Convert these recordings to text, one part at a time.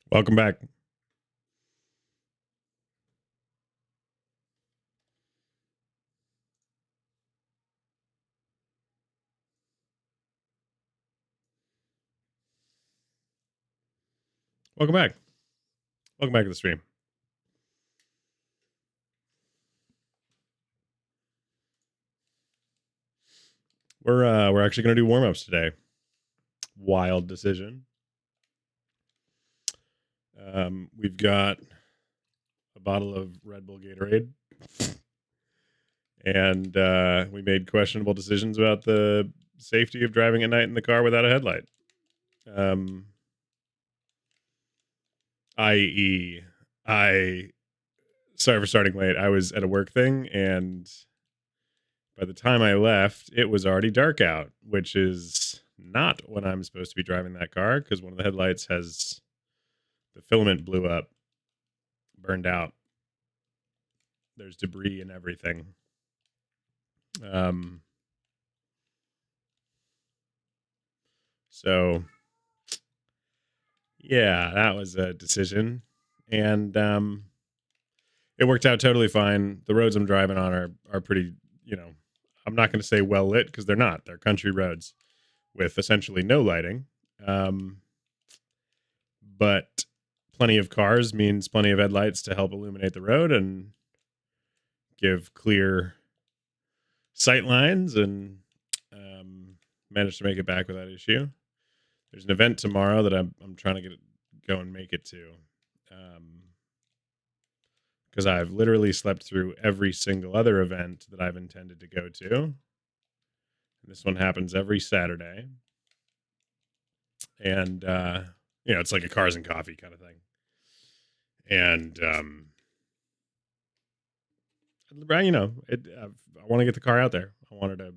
Welcome back. Welcome back. Welcome back to the stream. We're actually going to do warm-ups today. Wild decision. We've got a bottle of Red Bull Gatorade. And we made questionable decisions about the safety of driving at night in the car without a headlight. I.e., sorry for starting late. I was at a work thing, and by the time I left, it was already dark out, which is not when I'm supposed to be driving that car, because one of the headlights has the filament blew up, burned out. There's debris and everything. So yeah, that was a decision, and it worked out totally fine. The roads I'm driving on are pretty, I'm not going to say well lit, because they're not. They're country roads with essentially no lighting. But plenty of cars means plenty of headlights to help illuminate the road and give clear sight lines, and managed to make it back without issue. There's an event tomorrow that I'm trying to go and make it to, because I've literally slept through every single other event that I've intended to go to. And this one happens every Saturday, and it's like a cars and coffee kind of thing. And I want to get the car out there. I wanted to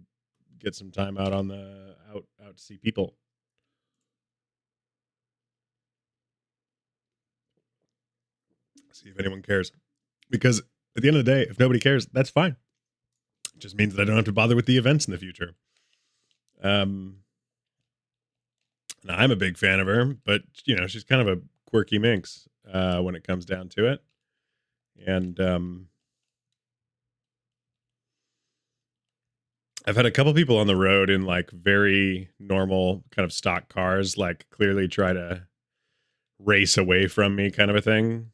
get some time out on the out to see people. See if anyone cares. Because at the end of the day, if nobody cares, that's fine. It just means that I don't have to bother with the events in the future. Now I'm a big fan of her, but she's kind of a quirky minx when it comes down to it. And I've had a couple people on the road in like very normal kind of stock cars, like clearly try to race away from me kind of a thing.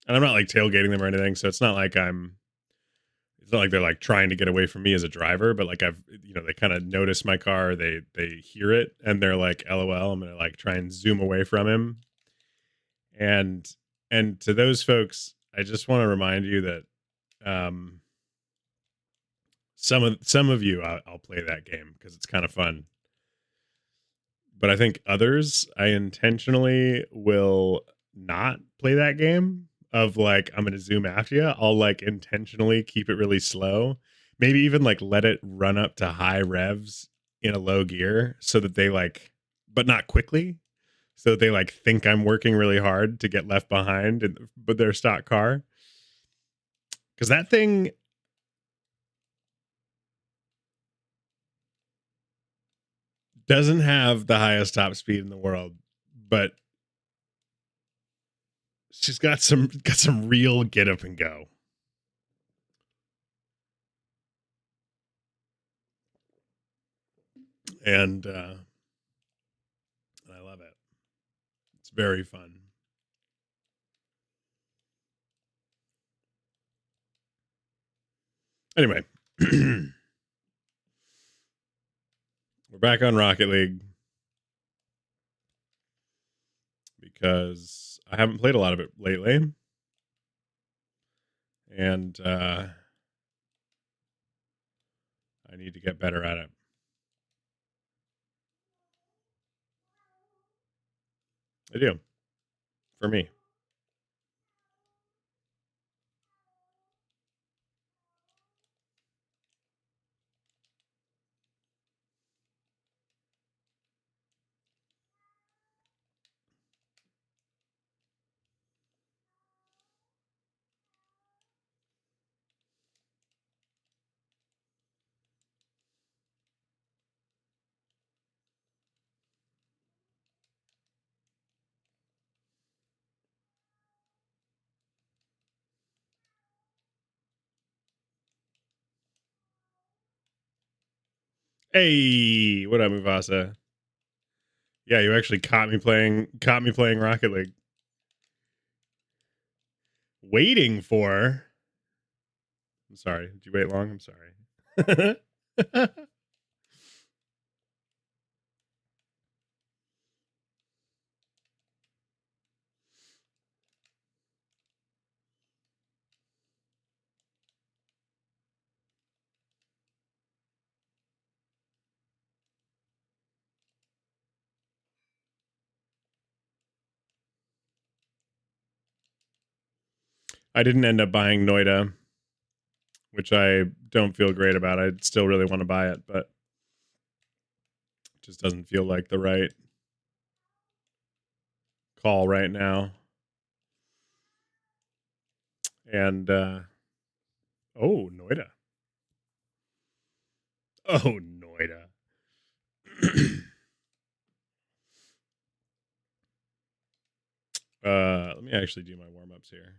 And I'm not like tailgating them or anything, so it's not like they're like trying to get away from me as a driver, but like they kind of notice my car, they hear it, and they're like, LOL, I'm gonna like try and zoom away from him. And to those folks, I just want to remind you that some of you, I'll play that game because it's kind of fun. But I think others, I intentionally will not play that game of like, I'm going to zoom after you. I'll like intentionally keep it really slow. Maybe even like let it run up to high revs in a low gear so that they like, but not quickly. So that they like think I'm working really hard to get left behind but their stock car. Because that thing doesn't have the highest top speed in the world, but she's got some real get up and go. And I love it. It's very fun. Anyway, we're back on Rocket League because I haven't played a lot of it lately. And I need to get better at it. I do. For me. Hey, what up, Mufasa? Yeah, you actually caught me playing Rocket League. Waiting for. I'm sorry. Did you wait long? I'm sorry. I didn't end up buying Noida, which I don't feel great about. I still really want to buy it, but it just doesn't feel like the right call right now. And oh, Noida. Oh, Noida. Let me actually do my warm-ups here.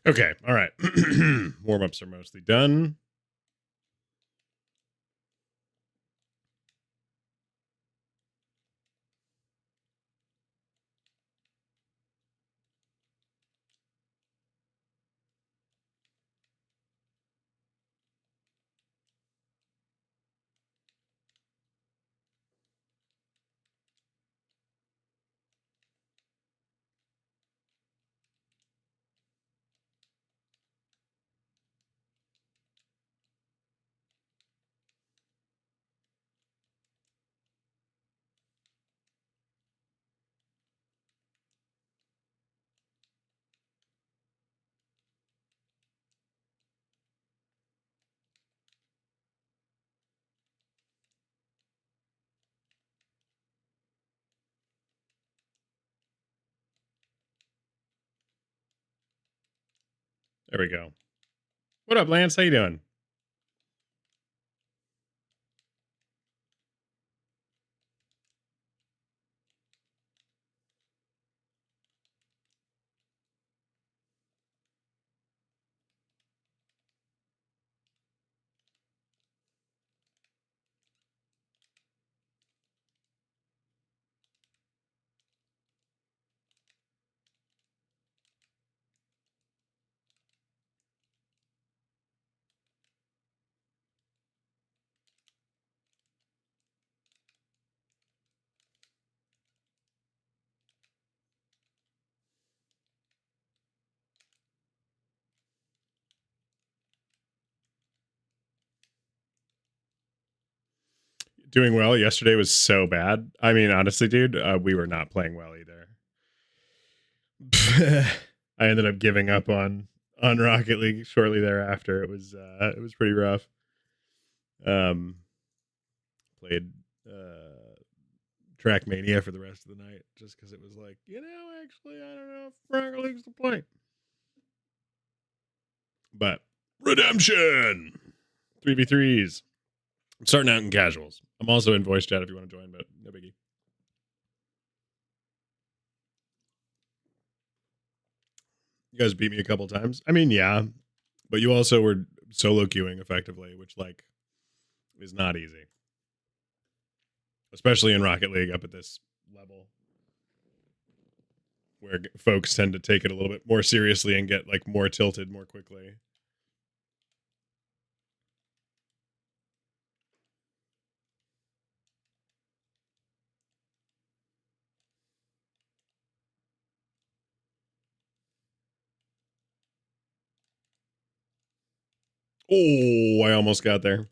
Okay, all right. Warm-ups are mostly done. There we go. What up, Lance? How you doing? Doing well. Yesterday was so bad. I mean, honestly, dude, we were not playing well either. I ended up giving up on Rocket League shortly thereafter. It was pretty rough. Played Trackmania for the rest of the night just because it was like, actually, I don't know if Rocket League's the play. But Redemption 3v3s. I'm starting out in casuals. I'm also in voice chat if you want to join, but no biggie. You guys beat me a couple times. I mean, yeah, but you also were solo queuing effectively, which like is not easy, especially in Rocket League up at this level, where folks tend to take it a little bit more seriously and get like more tilted more quickly. Oh, I almost got there.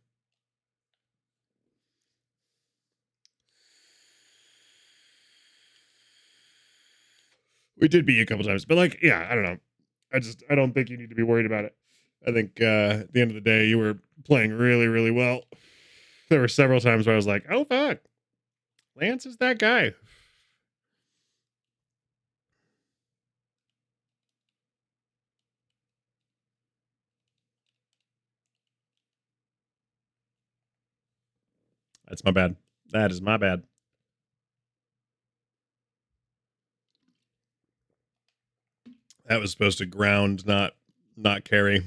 We did beat you a couple times, but like, yeah, I don't know. I don't think you need to be worried about it. I think at the end of the day, you were playing really, really well. There were several times where I was like, oh fuck, Lance is that guy. That's my bad. That is my bad. That was supposed to ground, not carry.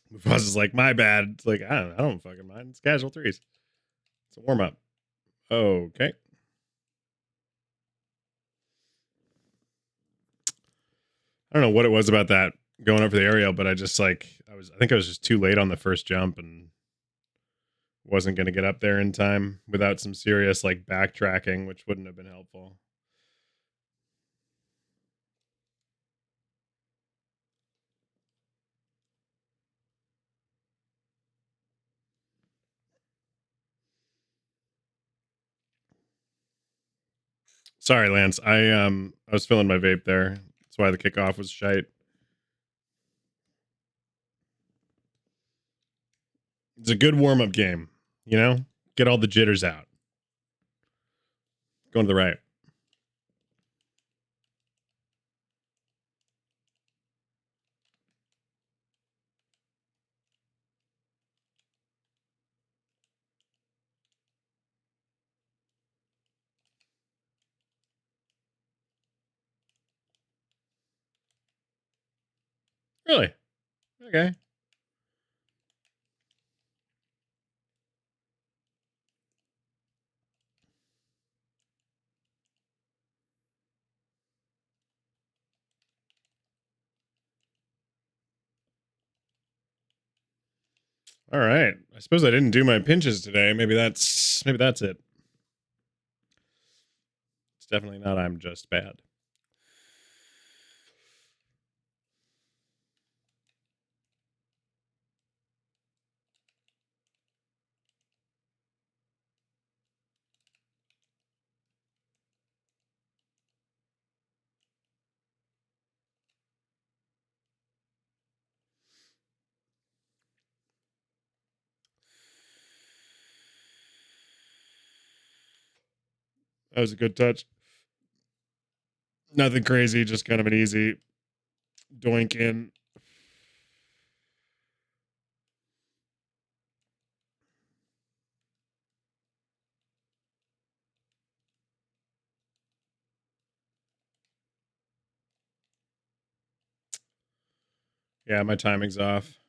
Mufasa's like, my bad. It's like, I don't fucking mind. It's casual threes. It's a warm up. Okay. I don't know what it was about that going up for the aerial, but I just like I think I was just too late on the first jump and wasn't going to get up there in time without some serious like backtracking, which wouldn't have been helpful. Sorry, Lance. I was filling my vape there. That's why the kickoff was shite. It's a good warm up game, you know? Get all the jitters out. Going to the right. Really? Okay. All right. I suppose I didn't do my pinches today. Maybe that's it. It's definitely not I'm just bad. That was a good touch. Nothing crazy, just kind of an easy doink in. Yeah, my timing's off.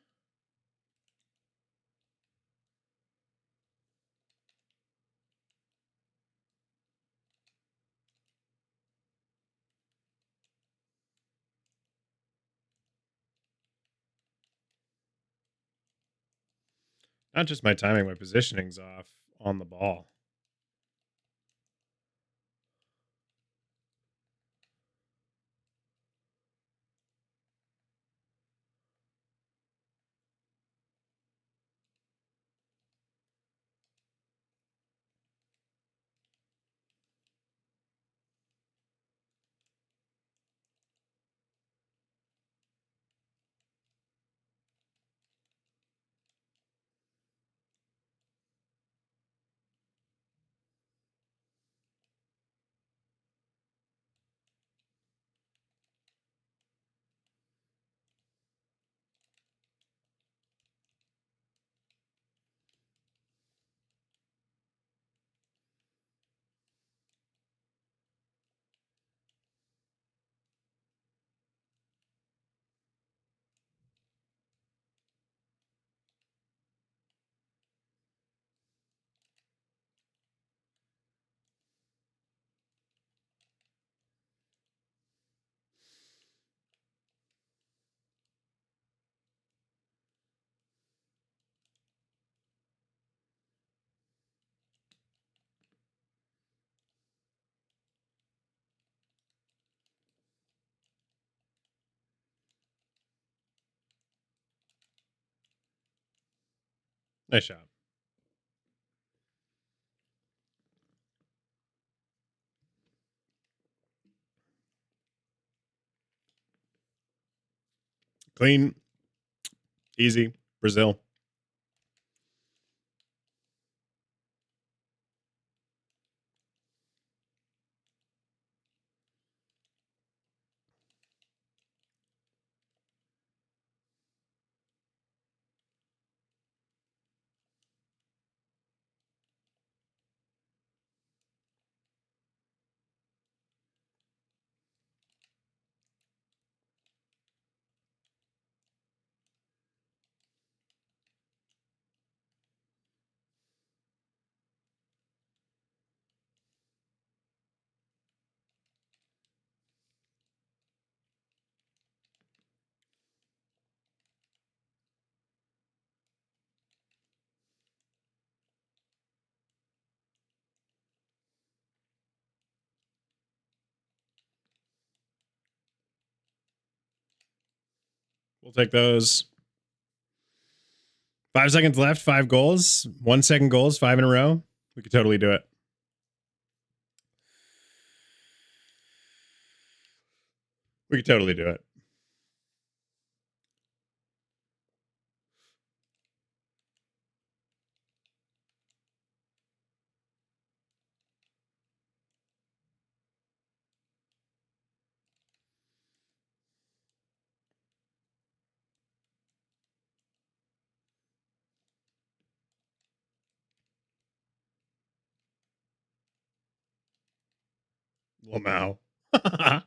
Not just my timing, my positioning's off on the ball. Nice shot. Clean, easy, Brazil. We'll take those. 5 seconds left, 5 goals. 1 second goals, 5 in a row. We could totally do it. We could totally do it. Meow. Let's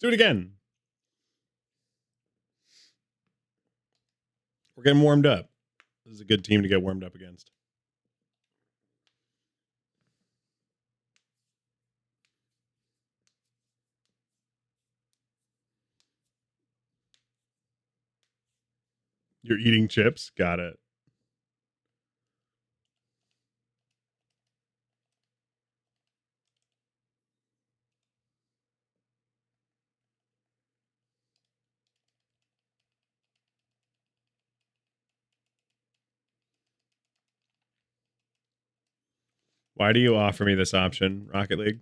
do it again. We're getting warmed up. This is a good team to get warmed up against. You're eating chips? Got it. Why do you offer me this option, Rocket League?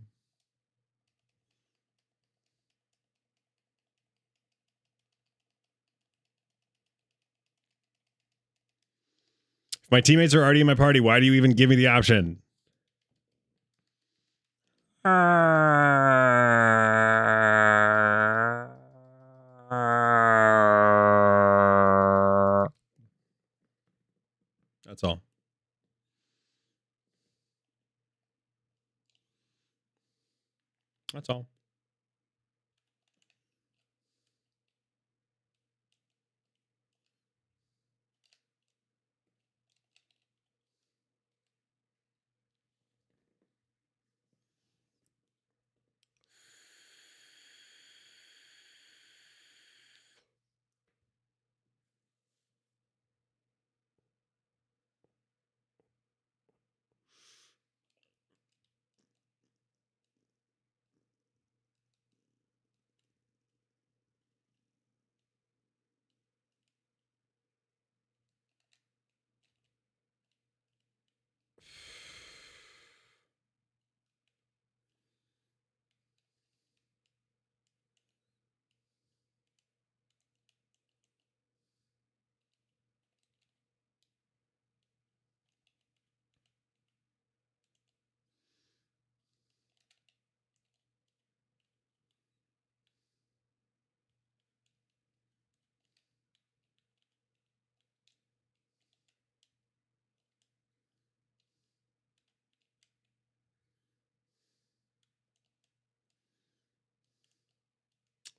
If my teammates are already in my party, why do you even give me the option? That's all. That's all.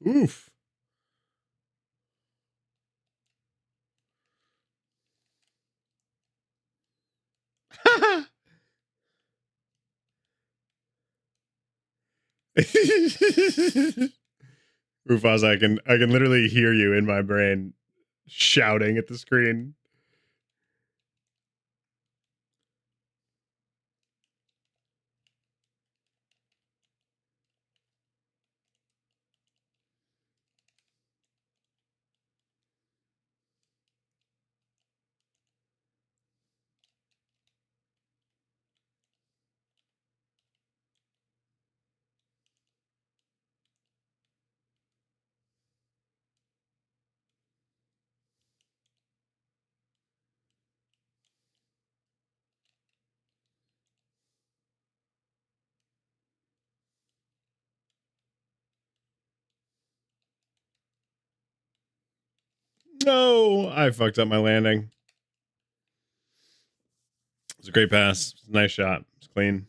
Oof. Rufus, I can literally hear you in my brain shouting at the screen. No, I fucked up my landing. It was a great pass. Nice shot. It's clean.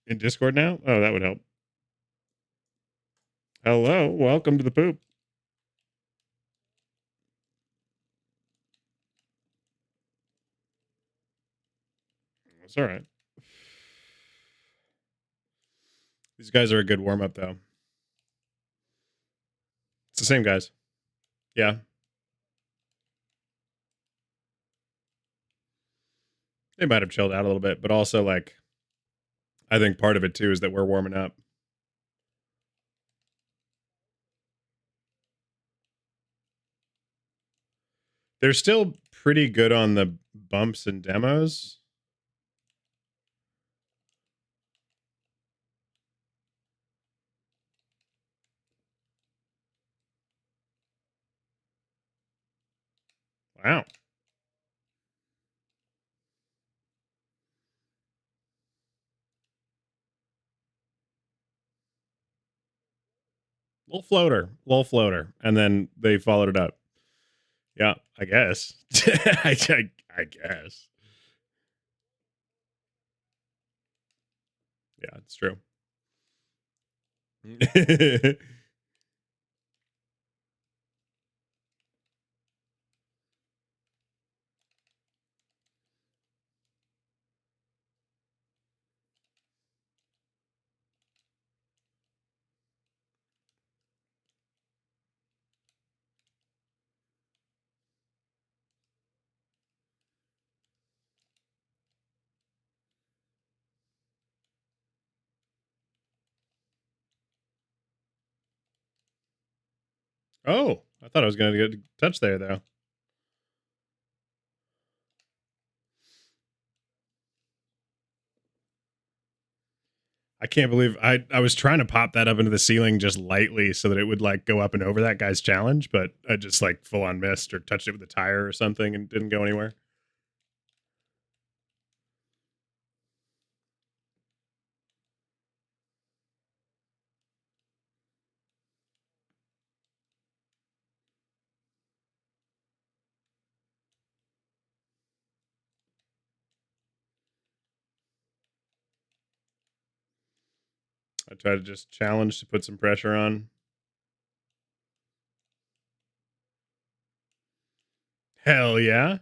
In Discord now? Oh, that would help. Hello, welcome to the poop. It's all right. These guys are a good warm up, though. It's the same guys. Yeah. They might have chilled out a little bit, but also, like, I think part of it, too, is that we're warming up. They're still pretty good on the bumps and demos. Wow. Little floater. And then they followed it up. Yeah, I guess. I guess. Yeah, it's true. Oh, I thought I was going to get a touch there, though. I can't believe I was trying to pop that up into the ceiling just lightly so that it would like go up and over that guy's challenge, but I just like full on missed or touched it with a tire or something and didn't go anywhere. I tried to just challenge to put some pressure on. Hell yeah.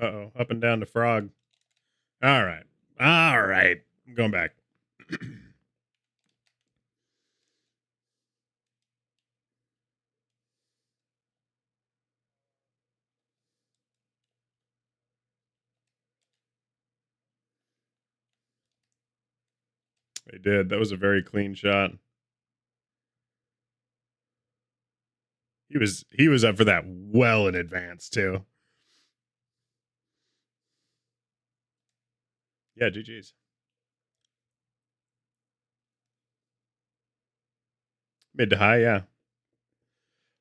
Uh-oh, up and down to frog. All right. All right. I'm going back. They did. That was a very clean shot. He was up for that well in advance too. Yeah, GG's. Mid to high, yeah.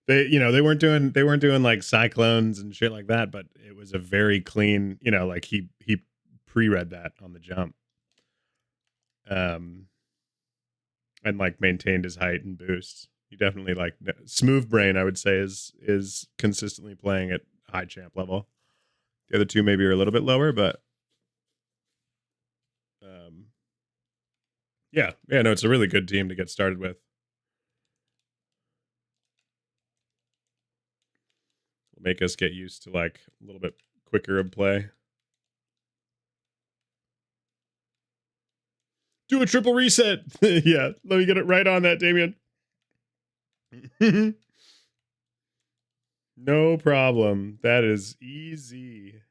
They weren't doing like cyclones and shit like that, but it was a very clean, like he pre-read that on the jump. Um and like maintained his height and boosts. He definitely like smooth brain, I would say, is consistently playing at high champ level. The other two maybe are a little bit lower, but um yeah, no, it's a really good team to get started with. Make us get used to like a little bit quicker of play. Do a triple reset. Yeah, let me get it right on that, Damien. No problem. That is easy.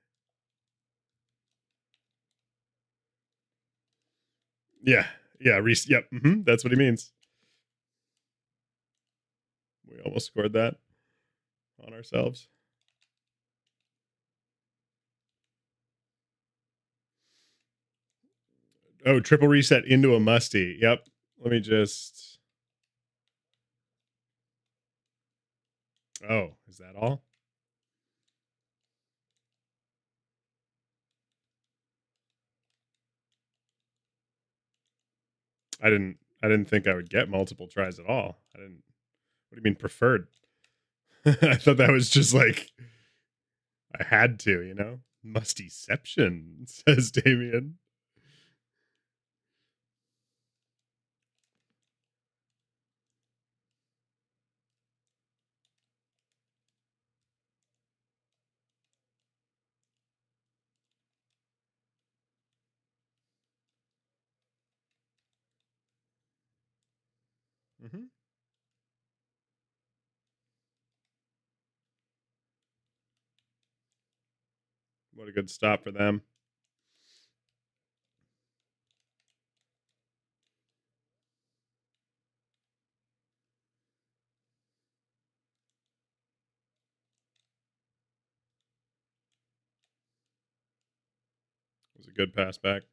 Yeah, yeah, yep. That's what he means. We almost scored that on ourselves. Oh, triple reset into a musty. Yep. Let me just. Oh, is that all? I didn't. I didn't think I would get multiple tries at all. I didn't. What do you mean preferred? I thought that was just like I had to, Mustyception, says Damien. Mm-hmm. What a good stop for them. It was a good pass back.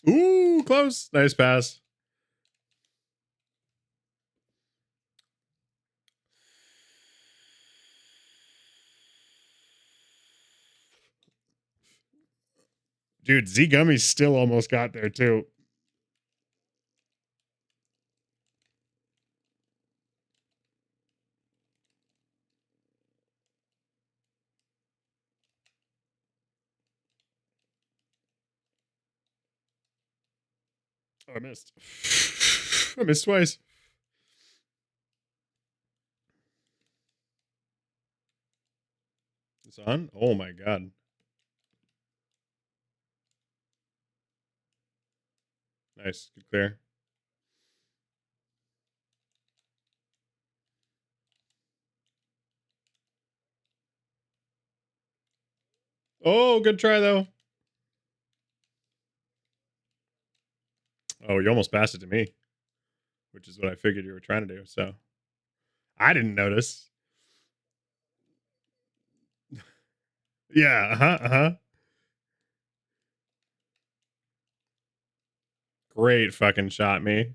Ooh, close. Nice pass. Dude, Z Gummy still almost got there too. Oh, I missed. I missed twice. It's on? Oh my god. Nice. Good clear. Oh, good try though. Oh, you almost passed it to me, which is what I figured you were trying to do. So I didn't notice. Yeah. Great fucking shot, me.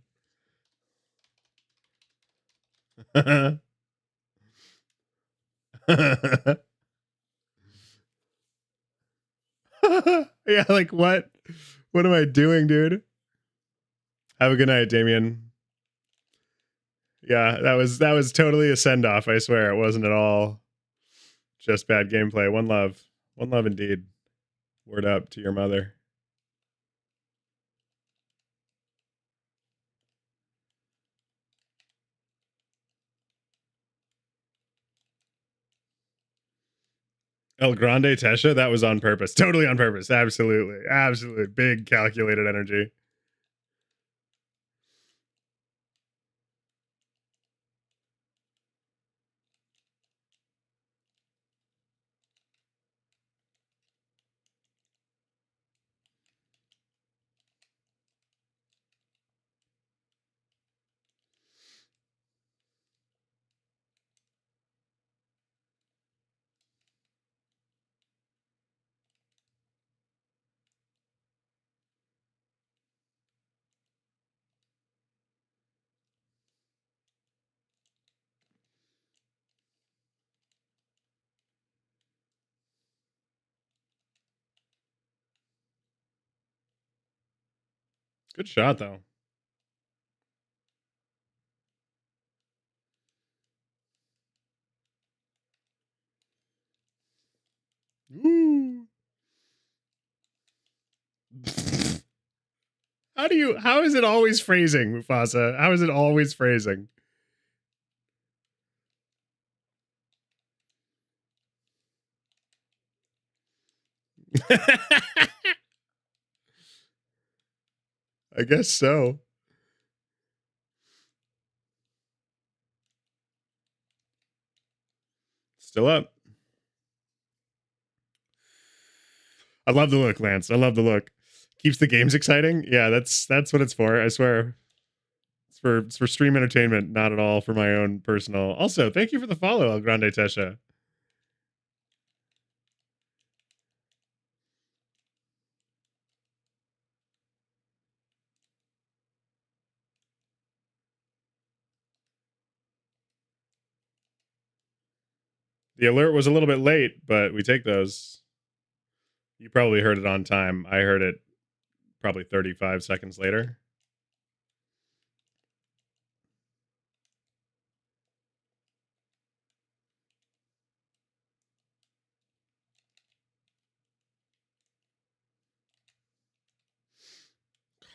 Yeah, like what? What am I doing, dude? Have a good night, Damien. Yeah, that was totally a send off. I swear it wasn't at all just bad gameplay. One love indeed. Word up to your mother. El Grande Tesha, that was on purpose. Totally on purpose. Absolutely. Absolutely. Big calculated energy. Good shot though. Ooh. How is it always phrasing, Mufasa? How is it always phrasing? I guess so. Still up. I love the look, Lance. I love the look. Keeps the games exciting. Yeah, that's what it's for. I swear. It's for stream entertainment, not at all for my own personal. Also, thank you for the follow, El Grande Tesha. The alert was a little bit late, but we take those. You probably heard it on time. I heard it probably 35 seconds later.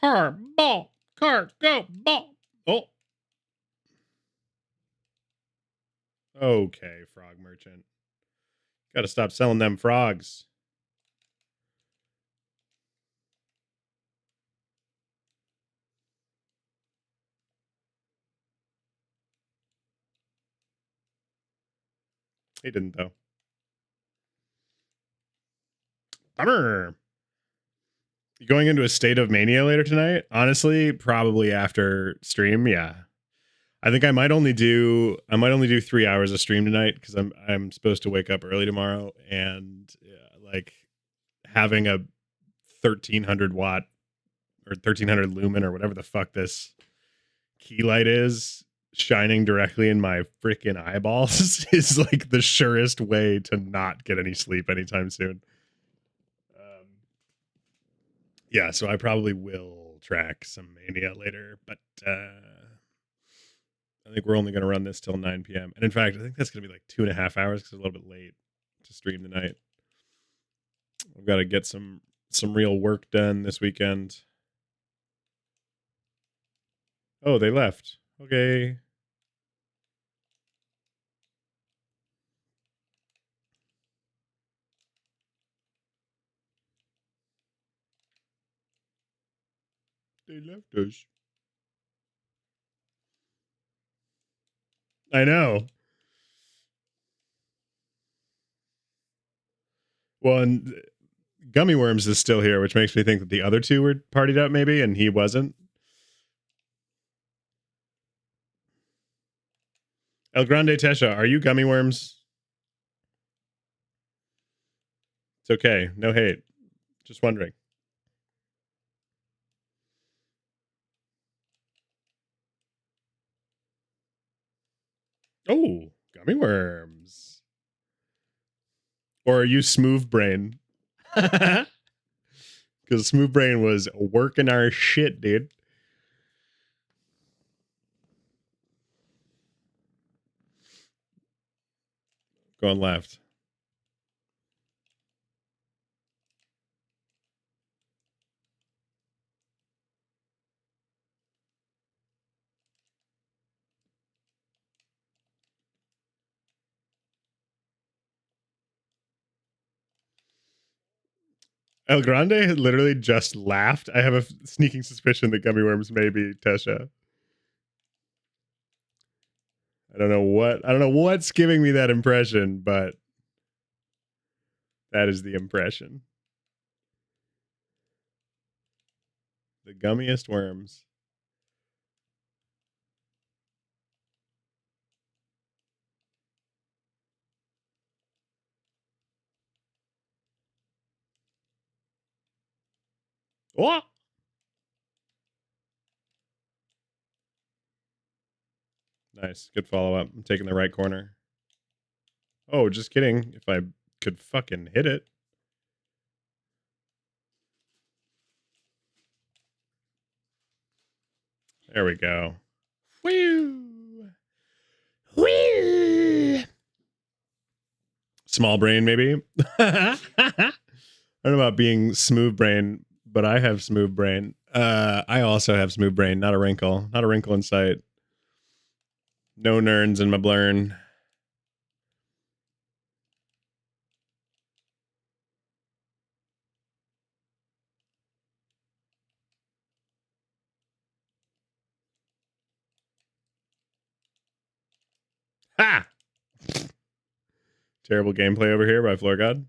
Car, ball, car, go, ball. Oh. Okay, frog merchant. Got to stop selling them frogs. He didn't, though. Bummer. You going into a state of mania later tonight? Honestly, probably after stream. Yeah, I think I might only do 3 hours of stream tonight because I'm supposed to wake up early tomorrow, and like having a 1300 watt or 1300 lumen or whatever the fuck this key light is shining directly in my freaking eyeballs is like the surest way to not get any sleep anytime soon. Yeah, so I probably will track some Mania later, but I think we're only going to run this till 9 p.m. And in fact, I think that's going to be like 2.5 hours because it's a little bit late to stream tonight. I've got to get some real work done this weekend. Oh, they left. Okay. They left us. I know. Well, and Gummy Worms is still here, which makes me think that the other two were partied up maybe, and he wasn't. El Grande Tesha, are you Gummy Worms? It's okay. No hate. Just wondering. Oh, Gummy Worms. Or are you Smooth Brain? Because Smooth Brain was working our shit, dude. Going left. El Grande literally just laughed. I have a sneaking suspicion that Gummy Worms may be Tesha. I don't know what's giving me that impression, but that is the impression. The gummiest worms. Oh! Nice. Good follow up. I'm taking the right corner. Oh, just kidding. If I could fucking hit it. There we go. Woo! Woo! Small brain, maybe. I don't know about being smooth brain, but I have smooth brain. I also have smooth brain. Not a wrinkle. Not a wrinkle in sight. No nerds in my blurn. Ha! Terrible gameplay over here by FloorGod.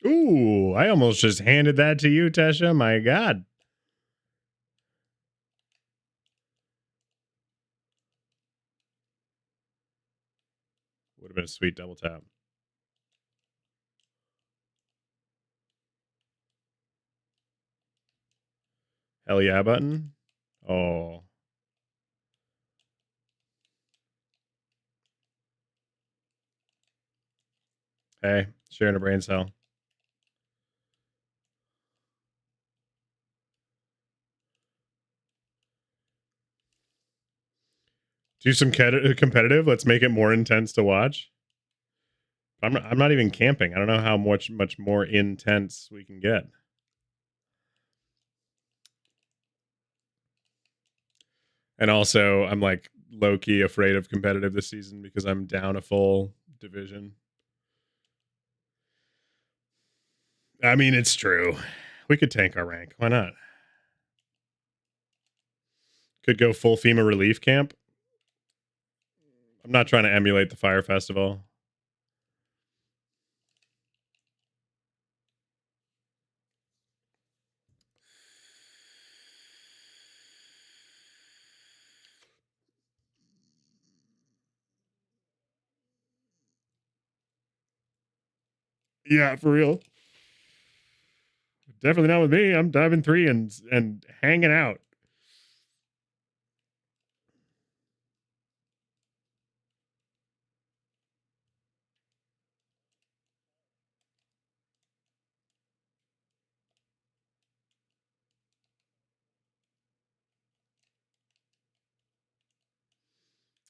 Ooh, I almost just handed that to you, Tesha. My God. Would have been a sweet double tap. Hell yeah button. Oh. Hey, sharing a brain cell. Do some competitive. Let's make it more intense to watch. I'm not even camping. I don't know how much more intense we can get. And also, I'm like low key afraid of competitive this season because I'm down a full division. I mean, it's true. We could tank our rank. Why not? Could go full FEMA relief camp. I'm not trying to emulate the Fire Festival. Yeah, for real. Definitely not with me. I'm diving 3 and hanging out.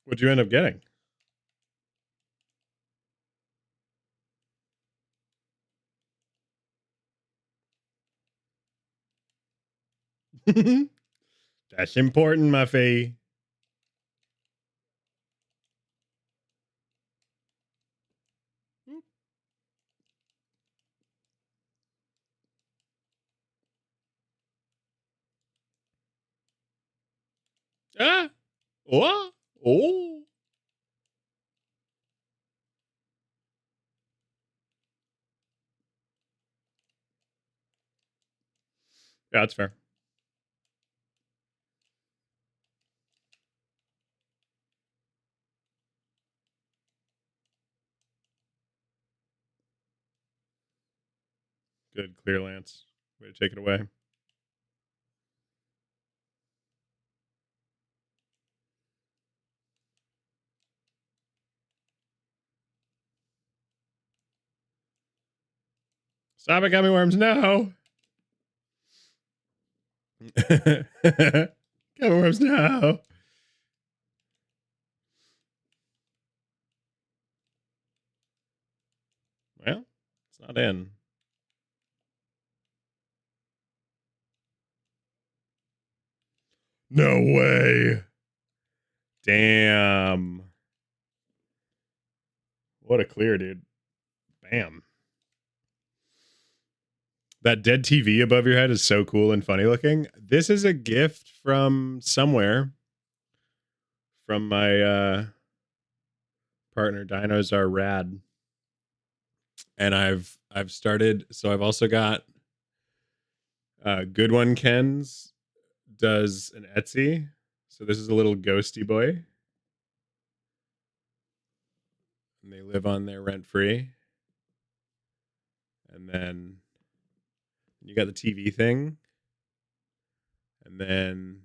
What'd you end up getting? That's important, my fee. Ah, oh, oh. Yeah, that's fair. Good, clear, Lance. Way to take it away. Stop it, gummy worms. No. Gummy worms, no. Well, it's not in. No way. Damn. What a clear, dude. Bam. That dead TV above your head is so cool and funny looking. This is a gift from somewhere. From my partner. Dinos are rad. And I've started, so I've also got Good One Ken's does an Etsy. So this is a little ghosty boy. And they live on there rent free. And then you got the TV thing. And then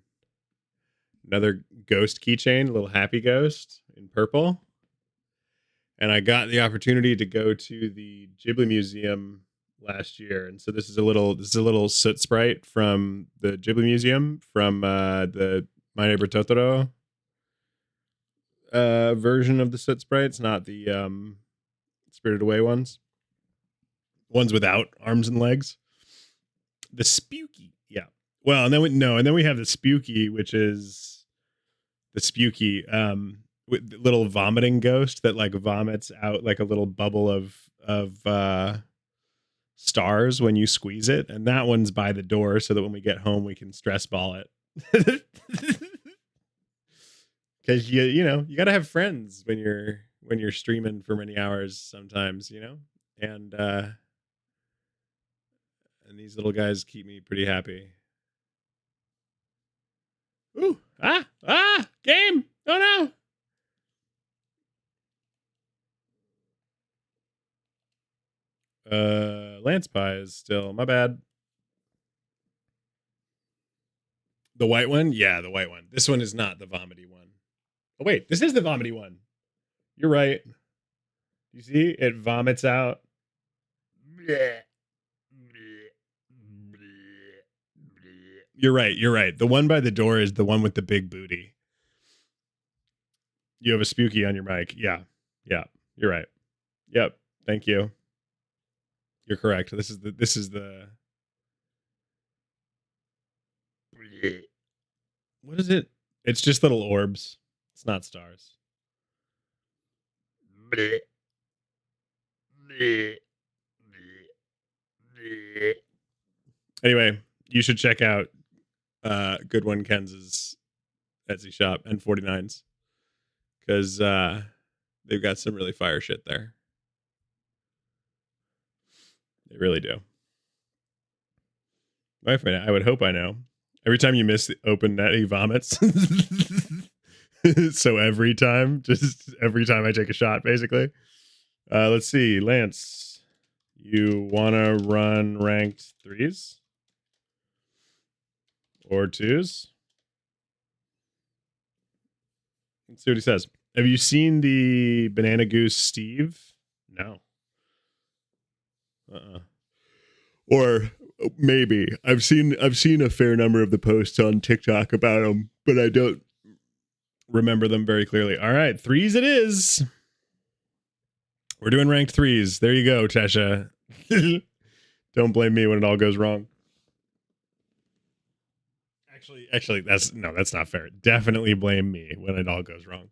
another ghost keychain, a little happy ghost in purple. And I got the opportunity to go to the Ghibli Museum last year. And so this is a little soot sprite from the Ghibli Museum from the My Neighbor Totoro version of the soot sprites, not the Spirited Away ones. Ones without arms and legs. The Spooky, yeah. Well, and then we have the Spooky, which is the Spooky with the little vomiting ghost that like vomits out like a little bubble of stars when you squeeze it, and that one's by the door so that when we get home we can stress ball it. Because you know you got to have friends when you're streaming for many hours sometimes, you know, and these little guys keep me pretty happy. Ooh, game. Oh no. Lance Pie is still my bad. The white one? Yeah, the white one. This one is not the vomity one. Oh wait, this is the vomity one. You're right. You see, it vomits out. You're right. You're right. The one by the door is the one with the big booty. You have a spooky on your mic. Yeah. Yeah. You're right. Yep. Thank you. You're correct. This is the what is it? It's just little orbs. It's not stars. Anyway, you should check out Good One Ken's Etsy shop and 49's because they've got some really fire shit there. They really do. I would hope I know. Every time you miss the open net, he vomits. So every time I take a shot, basically. Let's see, Lance. You want to run ranked 3s? Or 2s? Let's see what he says. Have you seen the Banana Goose Steve? No. Or maybe I've seen a fair number of the posts on TikTok about him, but I don't remember them very clearly. All right, 3s it is. We're doing ranked 3s. There you go, Tesha. Don't blame me when it all goes wrong. Actually, that's not fair. Definitely blame me when it all goes wrong.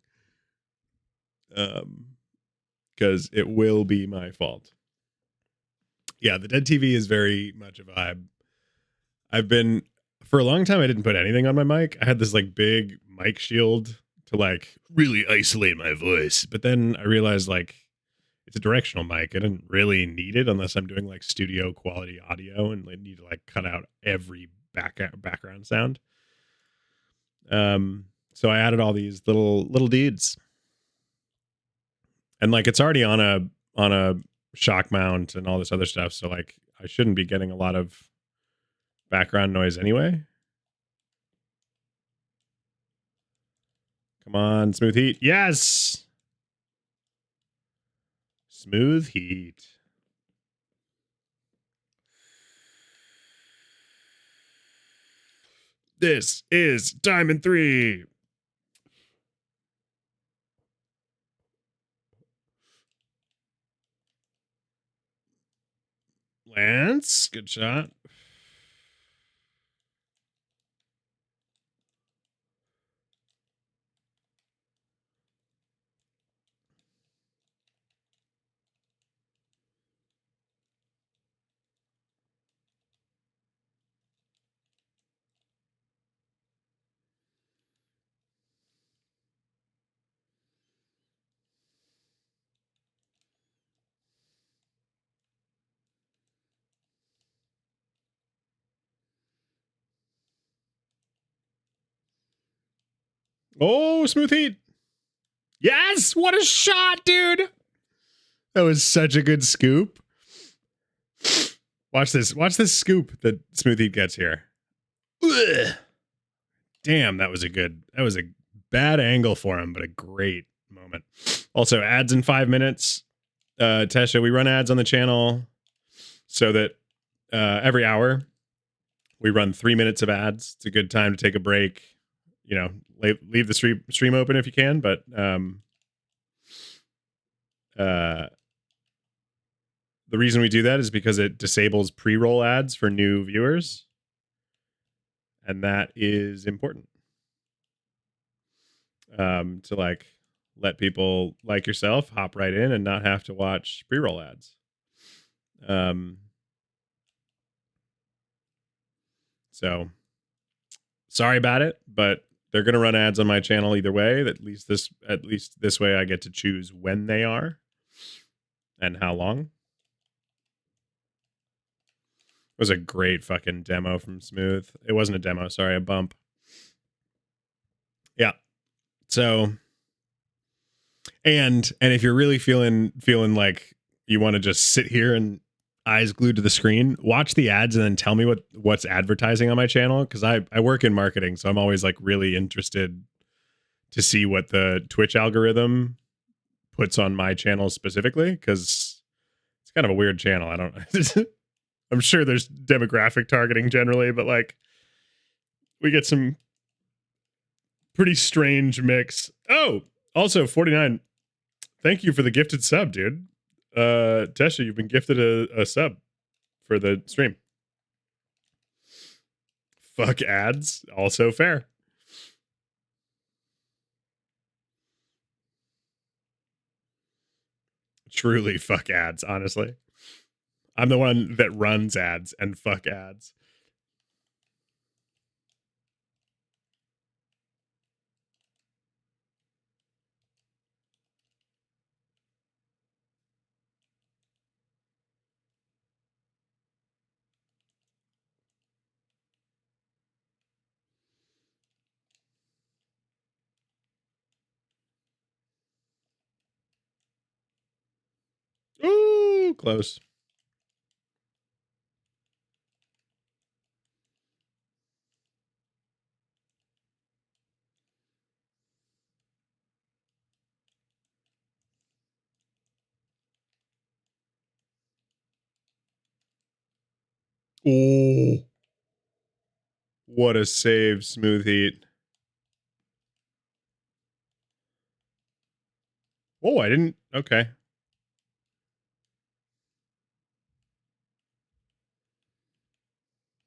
Because it will be my fault. Yeah, the dead TV is very much a vibe. I've been for a long time. I didn't put anything on my mic. I had this like big mic shield to like really isolate my voice, but then I realized like it's a directional mic. I didn't really need it unless I'm doing like studio quality audio and I need to like cut out every background sound. So I added all these little deeds, and like it's already on a shock mount and all this other stuff. So like I shouldn't be getting a lot of background noise anyway. Come on, smooth heat. Yes. Smooth heat. This is Diamond 3. Lance, good shot. Oh, smooth heat. Yes, what a shot, dude. That was such a good scoop. Watch this scoop that smooth heat gets here. Ugh. Damn, that was a bad angle for him, but a great moment. Also, ads in 5 minutes. Tesha, we run ads on the channel so that every hour we run 3 minutes of ads. It's a good time to take a break. You know, leave the stream open if you can, but the reason we do that is because it disables pre-roll ads for new viewers, and that is important to like let people like yourself hop right in and not have to watch pre-roll ads. So sorry about it, but they're going to run ads on my channel either way. At least this way I get to choose when they are and how long. It was a great fucking demo from Smooth. It wasn't a demo, sorry, a bump. Yeah. So and if you're really feeling like you want to just sit here and eyes glued to the screen, watch the ads and then tell me what's advertising on my channel, because I work in marketing, so I'm always like really interested to see what the Twitch algorithm puts on my channel specifically, because it's kind of a weird channel. I don't I'm sure there's demographic targeting generally, but like we get some pretty strange mix. Oh, also 49. Thank you for the gifted sub, dude. Tesha, you've been gifted a sub for the stream. Fuck ads, also fair. Truly fuck ads, honestly. I'm the one that runs ads, and fuck ads. Ooh, close. Oh, what a save, Smooth Heat. Oh, I didn't. Okay.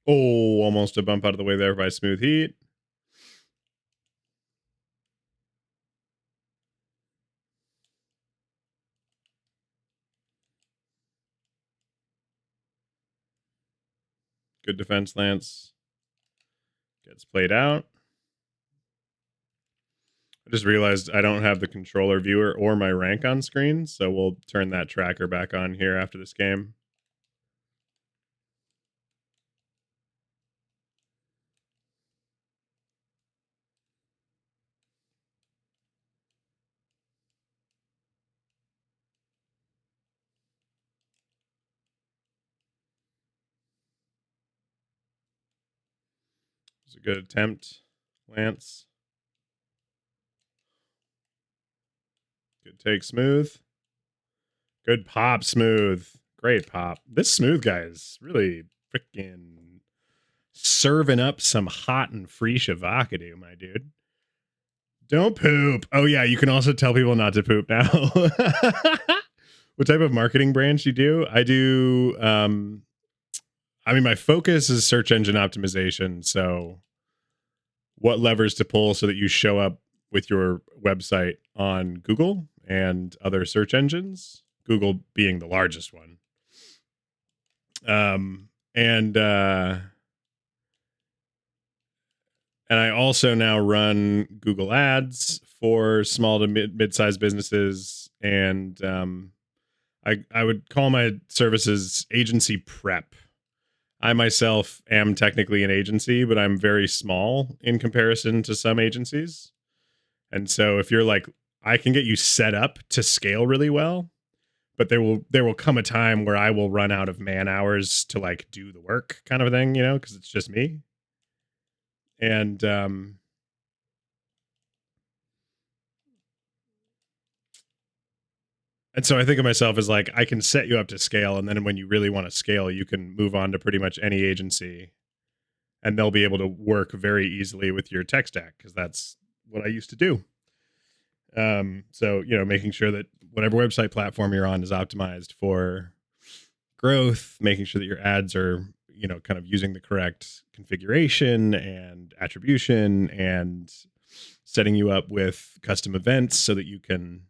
Oh, almost a bump out of the way there by Smooth Heat. Good defense, Lance. Gets played out. I just realized I don't have the controller viewer or my rank on screen, so we'll turn that tracker back on here after this game. It was a good attempt, Lance. Good take, Smooth. Good pop, Smooth. Great pop. This Smooth guy is really freaking serving up some hot and free Shavakadu, my dude. Don't poop. Oh, yeah, you can also tell people not to poop now. What type of marketing branch you do? I do, I mean, my focus is search engine optimization. So what levers to pull so that you show up with your website on Google and other search engines, Google being the largest one. And I also now run Google Ads for small to mid-sized businesses, and I would call my services agency prep. I myself am technically an agency, but I'm very small in comparison to some agencies. And so if you're like, I can get you set up to scale really well, but there will come a time where I will run out of man hours to like do the work kind of a thing, you know, because it's just me. And so I think of myself as like, I can set you up to scale. And then when you really want to scale, you can move on to pretty much any agency and they'll be able to work very easily with your tech stack because that's what I used to do. So, you know, making sure that whatever website platform you're on is optimized for growth, making sure that your ads are, you know, kind of using the correct configuration and attribution and setting you up with custom events so that you can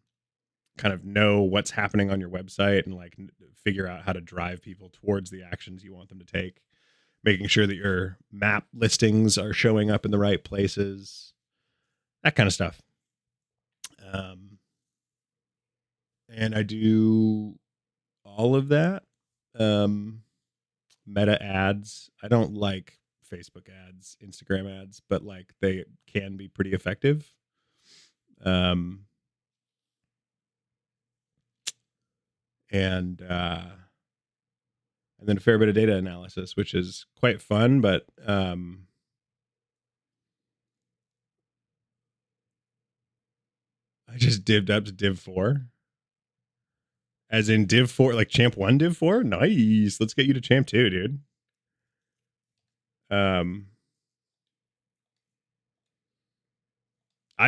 kind of know what's happening on your website and like figure out how to drive people towards the actions you want them to take, making sure that your map listings are showing up in the right places, that kind of stuff. And I do all of that. Meta ads. I don't like Facebook ads, Instagram ads, but like they can be pretty effective. And then a fair bit of data analysis, which is quite fun, but I just dived up to Div 4. As in Div 4, like Champ 1 Div 4? Nice. Let's get you to Champ 2, dude. I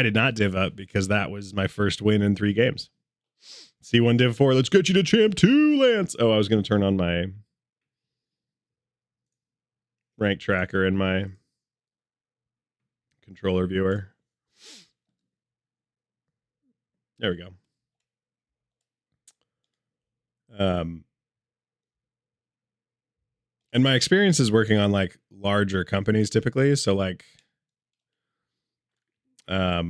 did not div up because that was my first win in 3 games. C1 Div 4, let's get you to Champ 2, Lance. Oh, I was going to turn on my rank tracker in my controller viewer. There we go. And my experience is working on like larger companies typically. So like, yeah,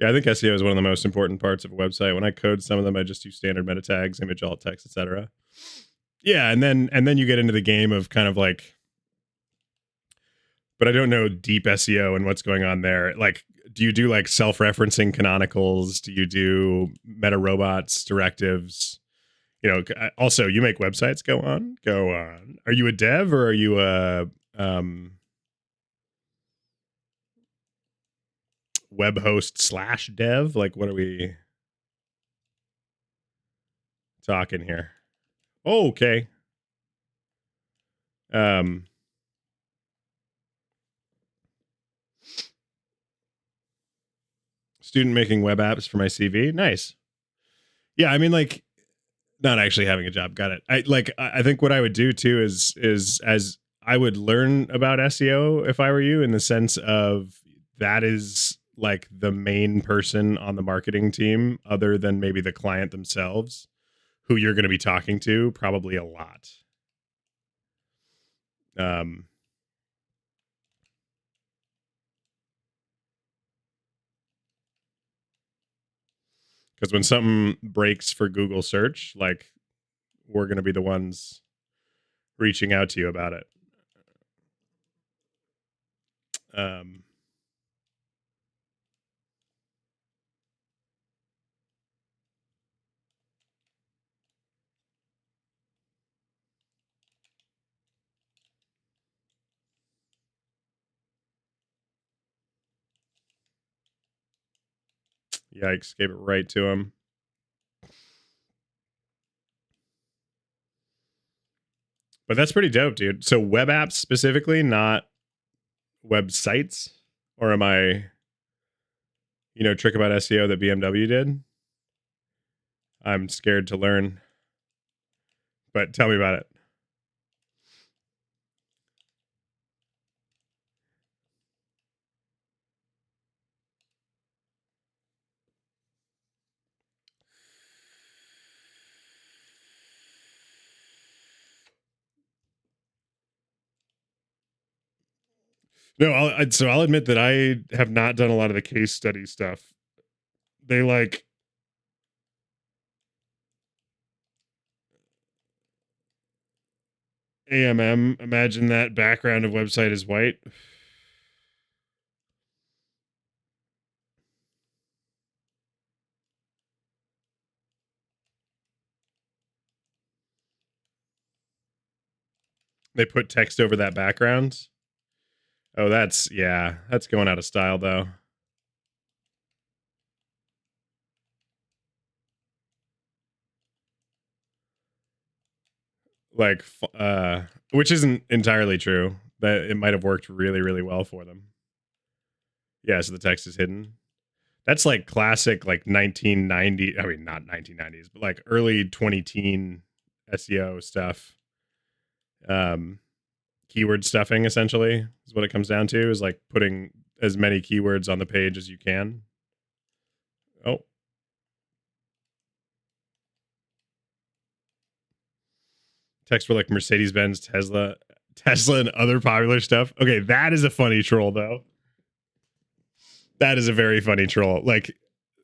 I think SEO is one of the most important parts of a website. When I code some of them, I just use standard meta tags, image, alt text, etc. Yeah, and then you get into the game of kind of like, but I don't know deep SEO and what's going on there. Like, do you do like self-referencing canonicals? Do you do meta robots, directives? You know, also you make websites. Go on. Are you a dev or are you a web host / dev. Like, what are we talking here? Oh, okay. Student making web apps for my CV. Nice. Yeah, I mean, like, not actually having a job. Got it. I think what I would do too is as I would learn about SEO if I were you, in the sense of that is like the main person on the marketing team, other than maybe the client themselves, who you're going to be talking to probably a lot. Because when something breaks for Google search, like, we're going to be the ones reaching out to you about it. Yikes, gave it right to him. But that's pretty dope, dude. So web apps specifically, not websites? Or am I, trick about SEO that BMW did? I'm scared to learn. But tell me about it. No, I'll admit that I have not done a lot of the case study stuff. They like AMM. Imagine that background of website is white. They put text over that background. Oh, that's going out of style though. Like, which isn't entirely true. That it might have worked really, really well for them. Yeah, so the text is hidden. That's like classic, like 1990. I mean, not 1990s, but like early 2010 SEO stuff. Keyword stuffing essentially is what it comes down to. Is like putting as many keywords on the page as you can. Oh, text for like Mercedes-Benz, Tesla, and other popular stuff. Okay, that is a funny troll though. That is a very funny troll. Like,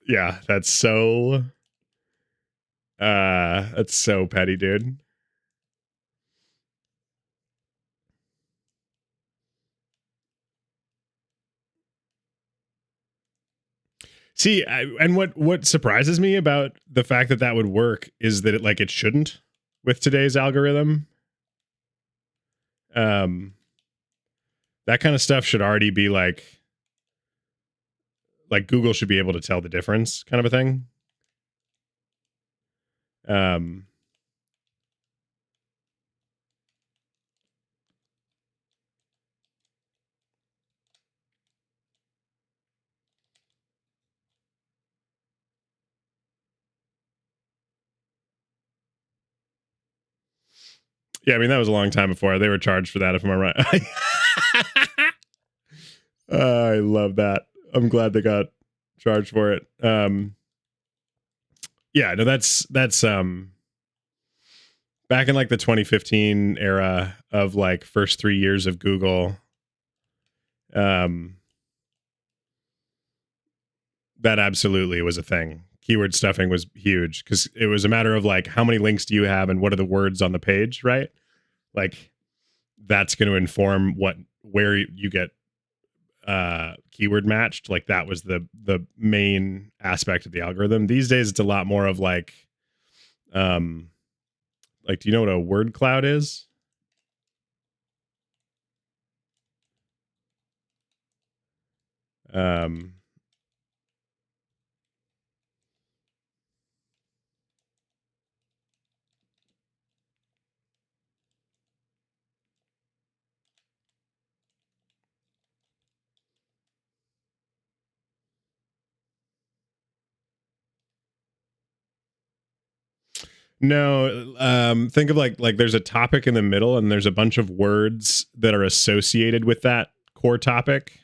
yeah, that's so petty, dude. See, and what surprises me about the fact that would work is that it shouldn't with today's algorithm. That kind of stuff should already be like Google should be able to tell the difference, kind of a thing. Yeah, I mean, that was a long time before they were charged for that, if I'm right. I love that. I'm glad they got charged for it. Yeah, no, that's back in like the 2015 era of like first 3 years of Google. That absolutely was a thing. Keyword stuffing was huge because it was a matter of like, how many links do you have and what are the words on the page, right? Like, that's going to inform where you get keyword matched. Like, that was the main aspect of the algorithm. These days it's a lot more of like do you know what a word cloud is? Um, No, think of like there's a topic in the middle and there's a bunch of words that are associated with that core topic.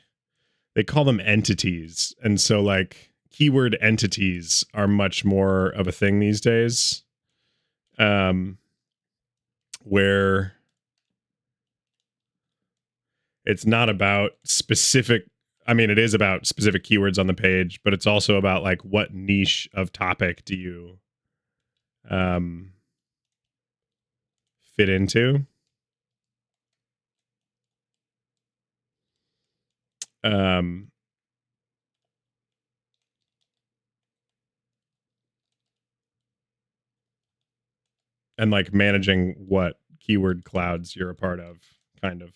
They call them entities. And so like keyword entities are much more of a thing these days. Where it's not about specific, I mean it is about specific keywords on the page, but it's also about like what niche of topic do you fit into. Um, and like managing what keyword clouds you're a part of, kind of.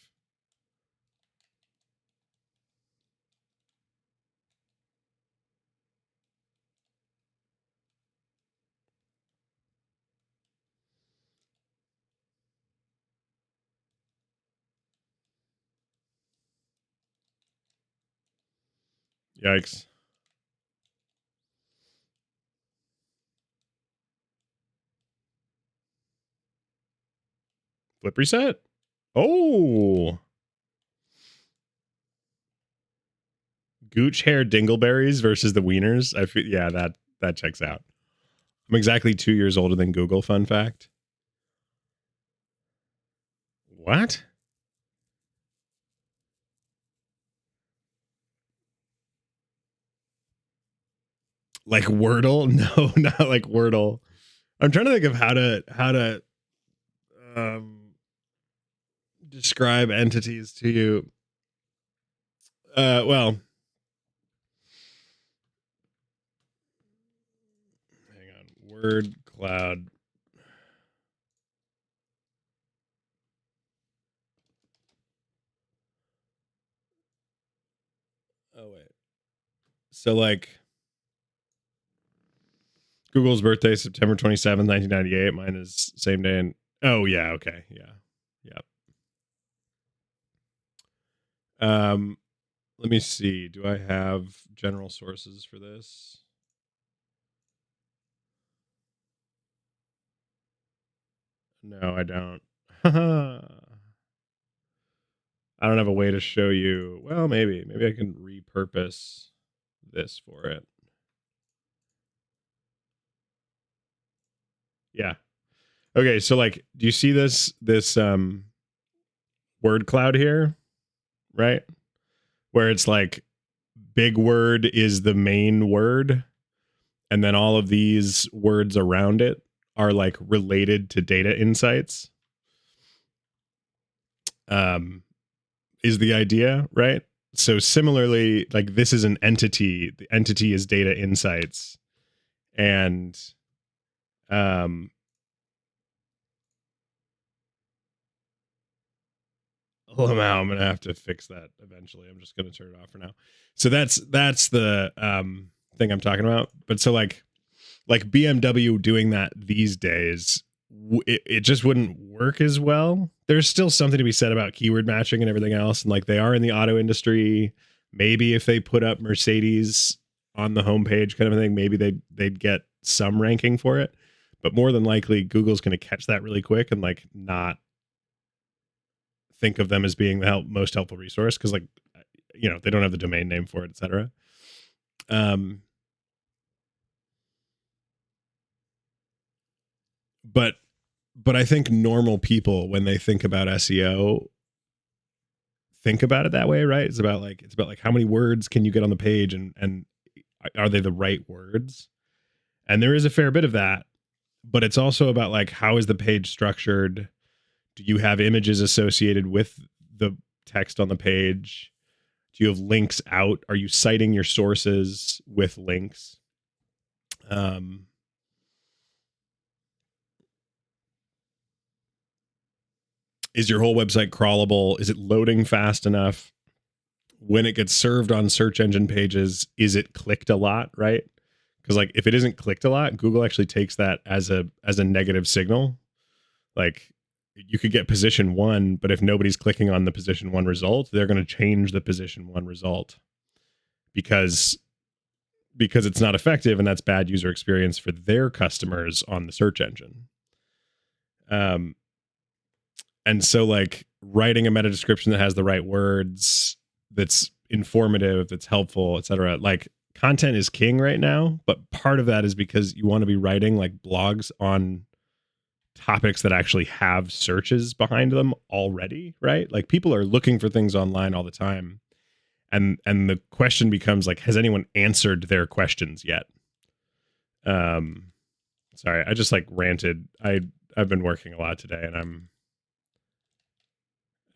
Yikes. Flip reset? Oh. Gooch hair dingleberries versus the wieners. I feel, yeah, that checks out. I'm exactly 2 years older than Google, fun fact. What? Like Wordle? No, not like Wordle. I'm trying to think of how to describe entities to you. Well, hang on. Word cloud. Oh wait. So like Google's birthday, September 27th, 1998. Mine is same day. And oh yeah, okay. Yeah. Yep. Let me see. Do I have general sources for this? No, I don't. I don't have a way to show you. Well, maybe I can repurpose this for it. Yeah. Okay, so like do you see this word cloud here, right? Where it's like big word is the main word and then all of these words around it are like related to data insights. Is the idea, right? So similarly, like this is an entity. The entity is data insights. And I'm gonna have to fix that eventually. I'm just gonna turn it off for now. So that's the thing I'm talking about. But so like BMW doing that these days, it just wouldn't work as well. There's still something to be said about keyword matching and everything else, and like they are in the auto industry. Maybe if they put up Mercedes on the homepage, kind of a thing, maybe they'd get some ranking for it. But more than likely, Google's going to catch that really quick and like not think of them as being the most helpful resource because like they don't have the domain name for it, etc. But I think normal people when they think about SEO think about it that way, right? It's about like how many words can you get on the page and are they the right words? And there is a fair bit of that, but it's also about like how is the page structured? Do you have images associated with the text on the page? Do you have links out? Are you citing your sources with links? Is your whole website crawlable? Is it loading fast enough? when it gets served on search engine pages, is it clicked a lot, right? Because like if it isn't clicked a lot, Google actually takes that as a negative signal. Like you could get position 1, but if nobody's clicking on the position 1 result, they're going to change the position 1 result because it's not effective, and that's bad user experience for their customers on the search engine. And so like writing a meta description that has the right words, that's informative, that's helpful, etc. Like content is king right now, but part of that is because you want to be writing like blogs on topics that actually have searches behind them already, right? Like people are looking for things online all the time. And the question becomes like, has anyone answered their questions yet? Sorry, I just like ranted. I've been working a lot today, and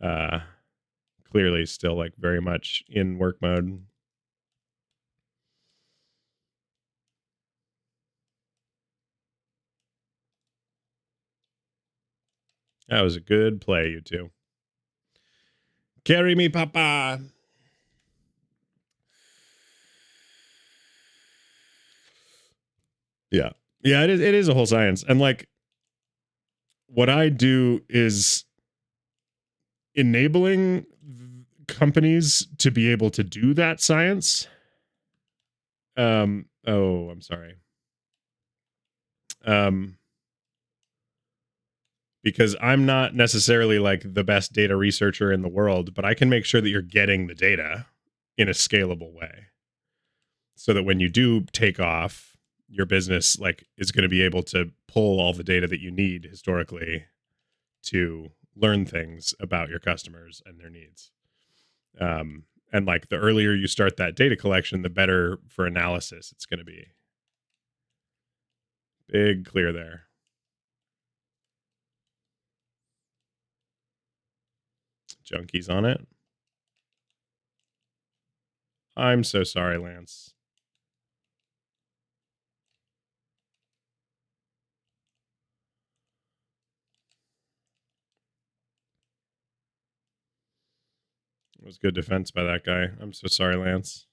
I'm clearly still like very much in work mode. That was a good play, you two. Carry me, papa. Yeah. Yeah, it is a whole science. And like what I do is enabling companies to be able to do that science. Oh, I'm sorry. Because I'm not necessarily like the best data researcher in the world, but I can make sure that you're getting the data in a scalable way so that when you do take off, your business like is going to be able to pull all the data that you need historically to learn things about your customers and their needs. And like the earlier you start that data collection, the better for analysis it's going to be. Big clear there. Junkies on it. I'm so sorry, Lance. It was good defense by that guy. I'm so sorry, Lance.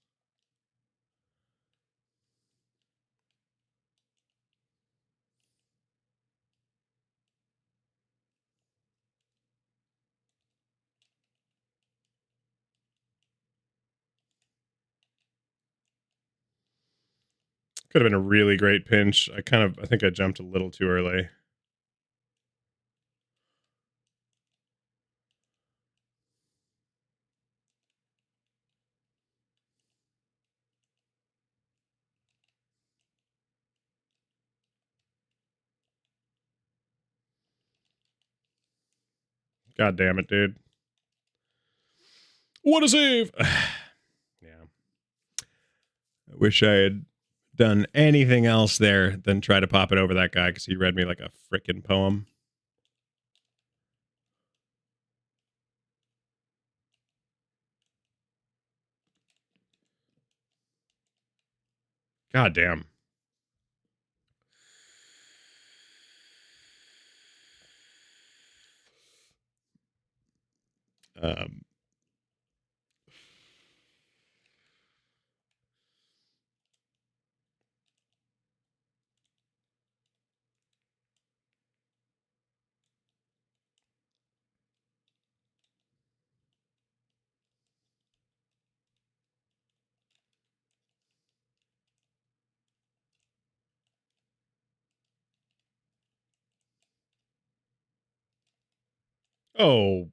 Could have been a really great pinch. I think I jumped a little too early. God damn it, dude. What a save! Yeah. I wish I had done anything else there than try to pop it over that guy because he read me like a frickin' poem. God damn. Oh.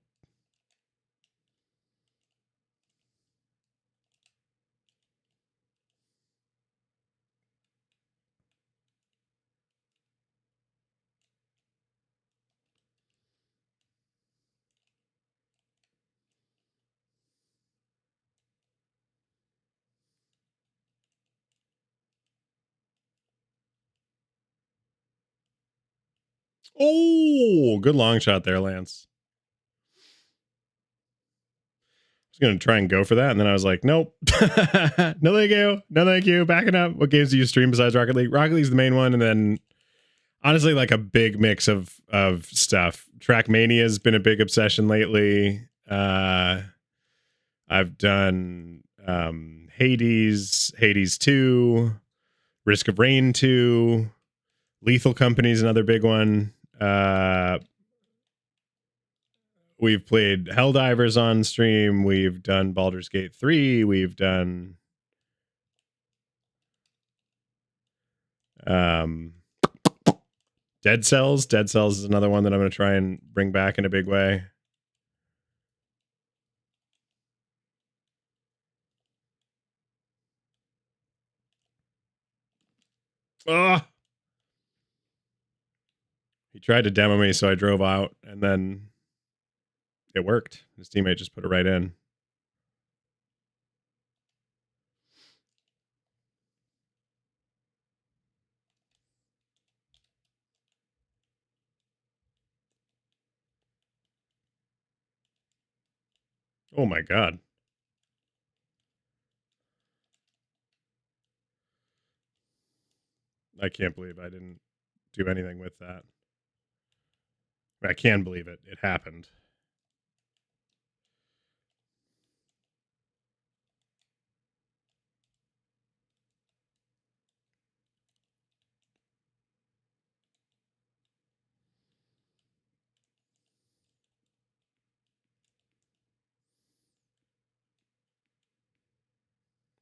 Oh, good long shot there, Lance. I was going to try and go for that, and then I was like, nope. No, thank you. No, thank you. Backing up. What games do you stream besides Rocket League? Rocket League's the main one, and then honestly, like a big mix of stuff. Trackmania has been a big obsession lately. I've done Hades, Hades 2, Risk of Rain 2, Lethal Company is another big one. We've played Helldivers on stream. We've done Baldur's Gate 3. We've done Dead Cells. Dead Cells is another one that I'm going to try and bring back in a big way. Oh! He tried to demo me, so I drove out, and then it worked. His teammate just put it right in. Oh my god. I can't believe I didn't do anything with that. I can believe it. It happened.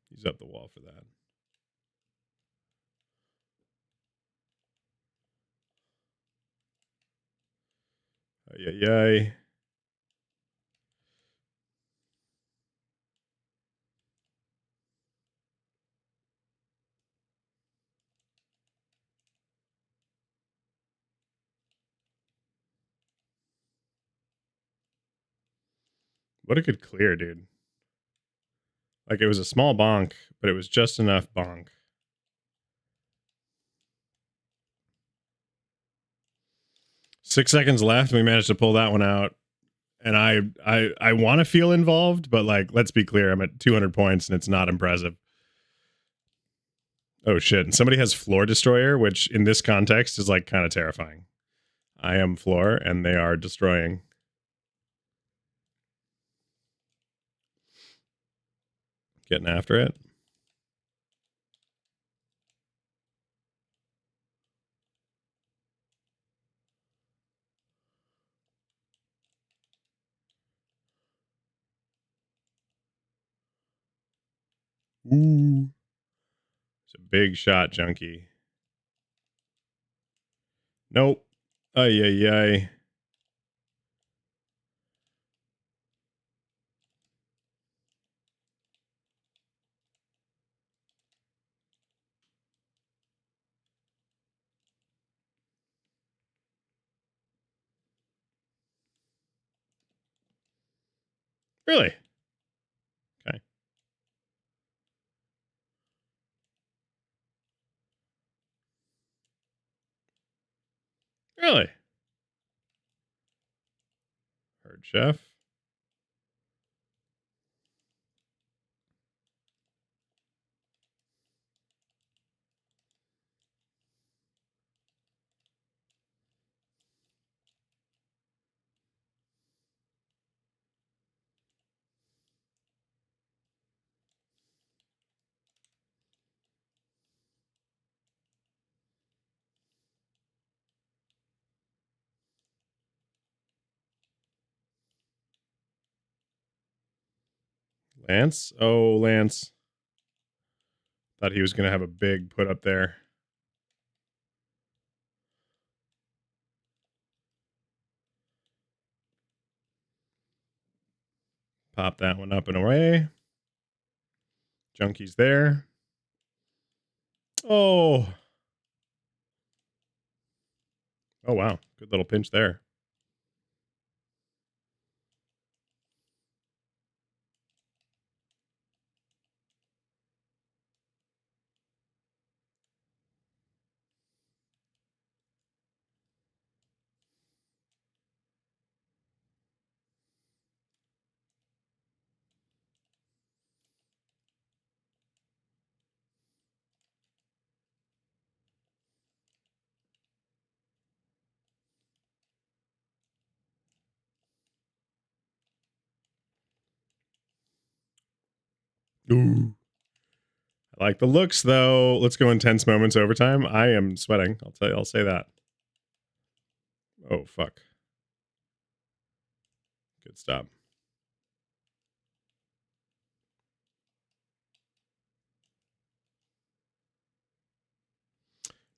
He's up the wall for that. Ay, ay, ay. What a good clear, dude. Like, it was a small bonk, but it was just enough bonk. Six seconds left, and we managed to pull that one out. And I want to feel involved, but like, let's be clear, I'm at 200 points, and it's not impressive. Oh shit! And somebody has Floor Destroyer, which in this context is like kind of terrifying. I am Floor, and they are destroying. Getting after it. Ooh. It's a big shot, Junkie. Nope. Ay, ay, ay. Really? Okay. Really? Heard Chef. Lance? Oh, Lance. Thought he was going to have a big put up there. Pop that one up and away. Junkie's there. Oh. Oh, wow. Good little pinch there. Ooh. I like the looks, though. Let's go intense moments overtime. I am sweating. I'll tell you. I'll say that. Oh, fuck. Good stop.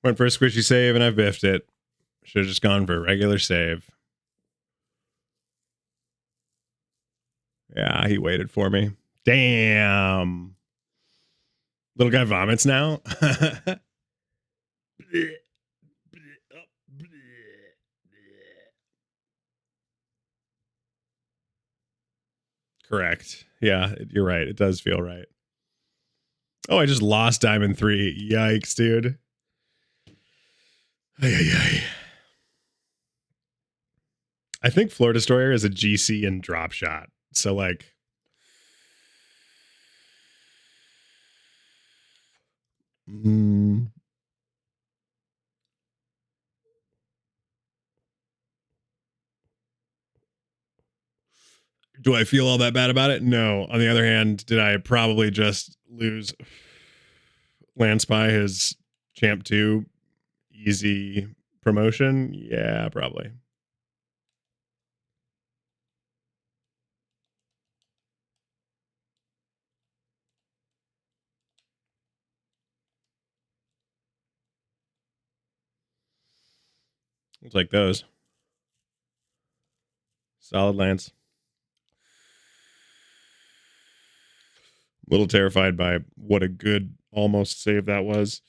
Went for a squishy save, and I biffed it. Should have just gone for a regular save. Yeah, he waited for me. Damn. Little guy vomits now. Correct. Yeah, you're right. It does feel right. Oh, I just lost Diamond 3. Yikes, dude. Ay, ay, ay. I think Floor Destroyer is a GC and drop shot. So, like, do I feel all that bad about it? No. On the other hand, did I probably just lose Lance by his Champ 2 easy promotion? Yeah, probably. It's like those. Solid Lance. A little terrified by what a good almost save that was.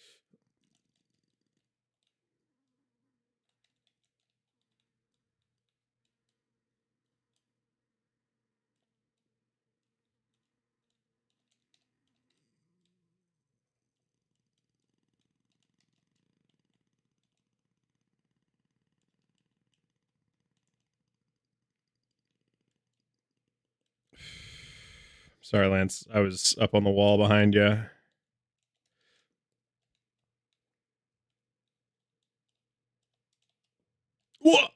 Sorry, Lance. I was up on the wall behind you. What?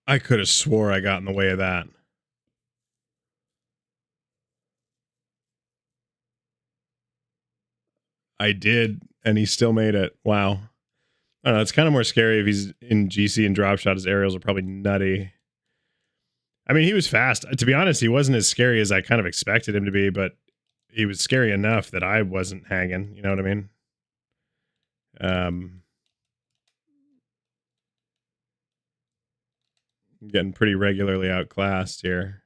I could have swore I got in the way of that. I did, and he still made it. Wow. I don't know. It's kind of more scary if he's in GC and drop shot. His aerials are probably nutty. I mean, he was fast. To be honest, he wasn't as scary as I kind of expected him to be, but he was scary enough that I wasn't hanging. You know what I mean? Getting pretty regularly outclassed here.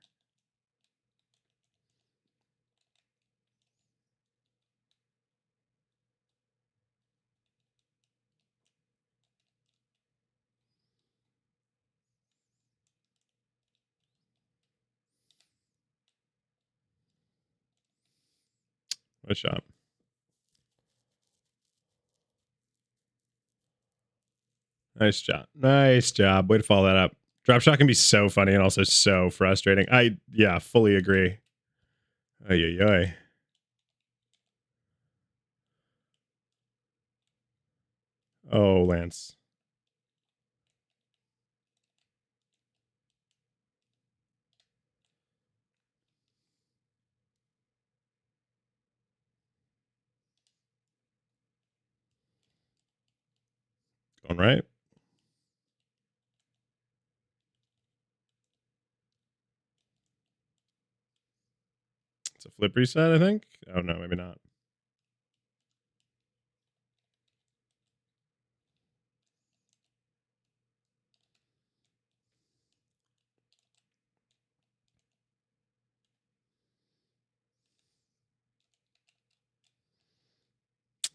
What a shot. Nice job. Nice job. Way to follow that up. Drop shot can be so funny and also so frustrating. Yeah, fully agree. Ay, ay, ay. Oh, Lance. Going right. It's a flip reset, I think. Oh, no, maybe not.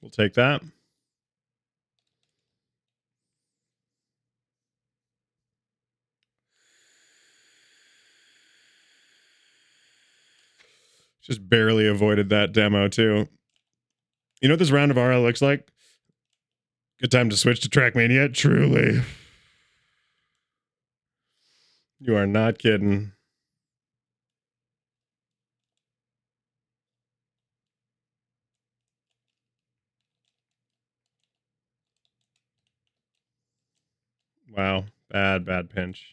We'll take that. Just barely avoided that demo, too. You know what this round of RL looks like? Good time to switch to Trackmania. Truly. You are not kidding. Wow. Bad, bad pinch.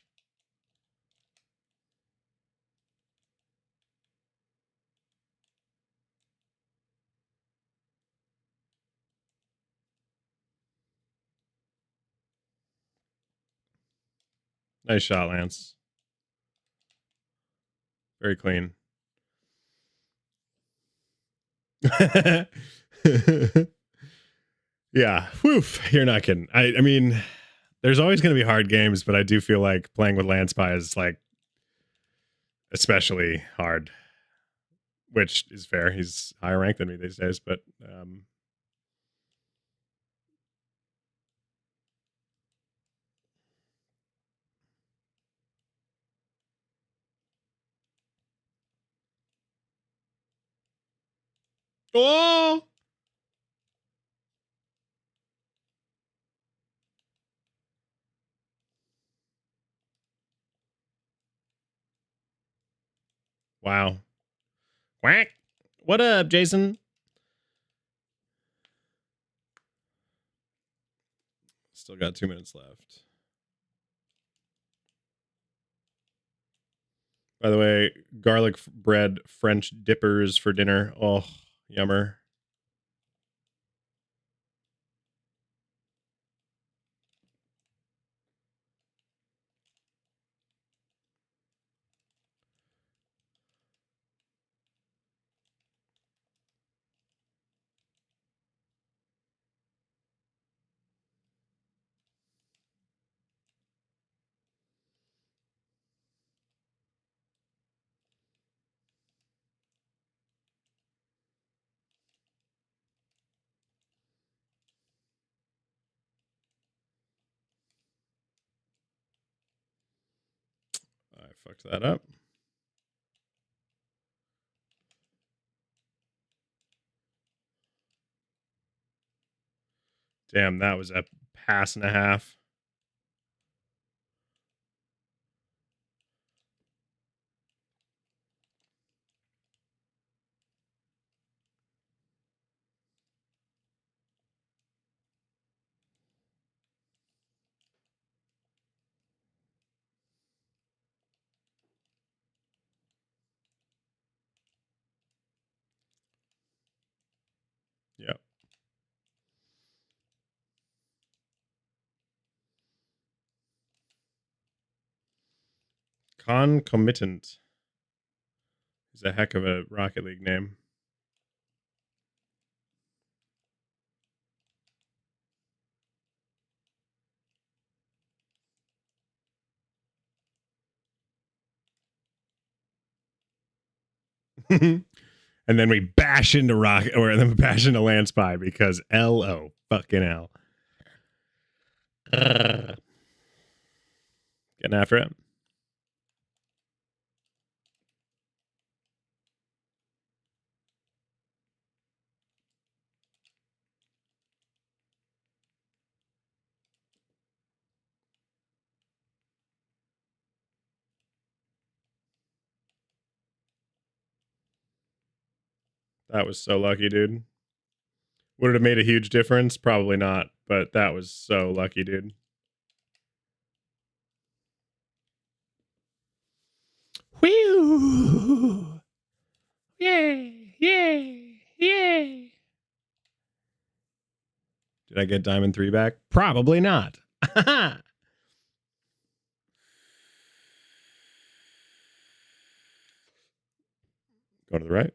Nice shot, Lance. Very clean. Yeah. Woof. You're not kidding. I mean, there's always going to be hard games, but I do feel like playing with Lance Pie is like especially hard, which is fair. He's higher ranked than me these days, but oh, wow. Quack. What up, Jason? Still got 2 minutes left. By the way, garlic bread French dippers for dinner. Oh, yummer. I fucked that up. Damn, that was a pass and a half. Yep. Concomitant is a heck of a Rocket League name. And then we bash into Rocket, or then we bash into Lance Pie because LO fucking L. Getting after it. That was so lucky, dude. Would it have made a huge difference? Probably not, but that was so lucky, dude. Whew! Yay! Yay! Yay! Did I get Diamond 3 back? Probably not. Go to the right.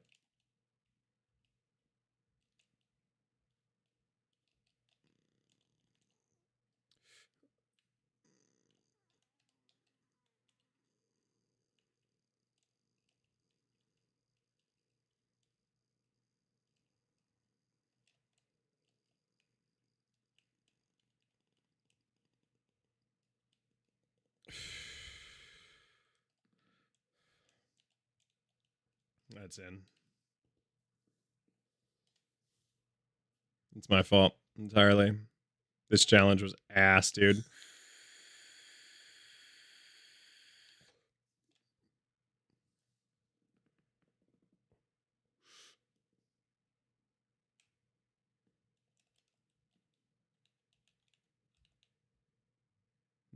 That's in. It's my fault entirely. This challenge was ass, dude.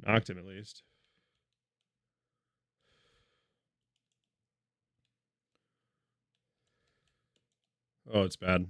Knocked him at least. Oh, it's bad.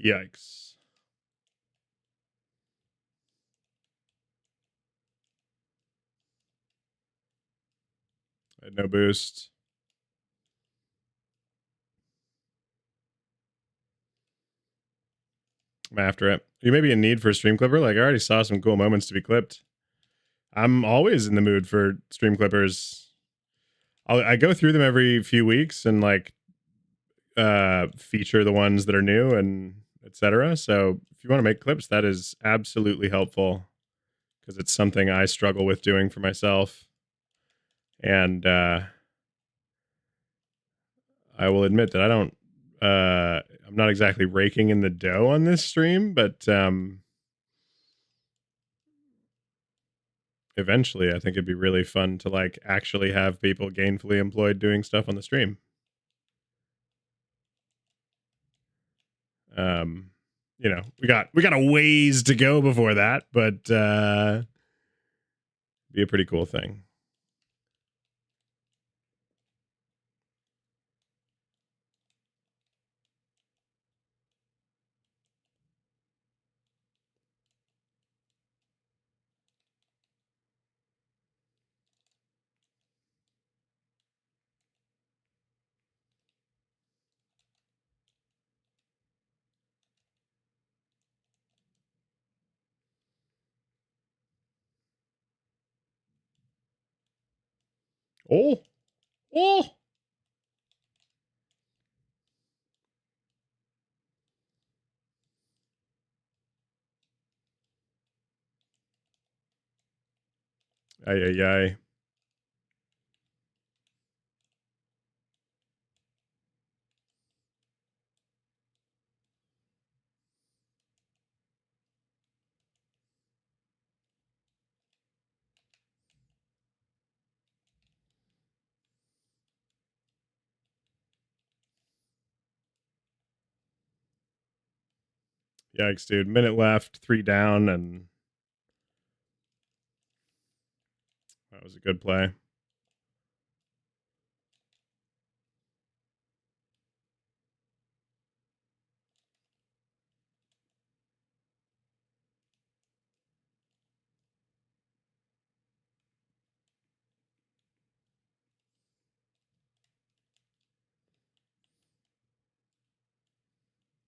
Yikes. I had no boost. I'm after it. You may be in need for a stream clipper. Like, I already saw some cool moments to be clipped. I'm always in the mood for stream clippers. I go through them every few weeks and like feature the ones that are new and etc. So if you want to make clips, that is absolutely helpful because it's something I struggle with doing for myself. And I will admit that I don't I'm not exactly raking in the dough on this stream, but eventually I think it'd be really fun to like actually have people gainfully employed doing stuff on the stream. You know, we got a ways to go before that, but be a pretty cool thing. Oh, oh. Ay, ay, ay. Yikes, dude. Minute left, 3 down, and that was a good play.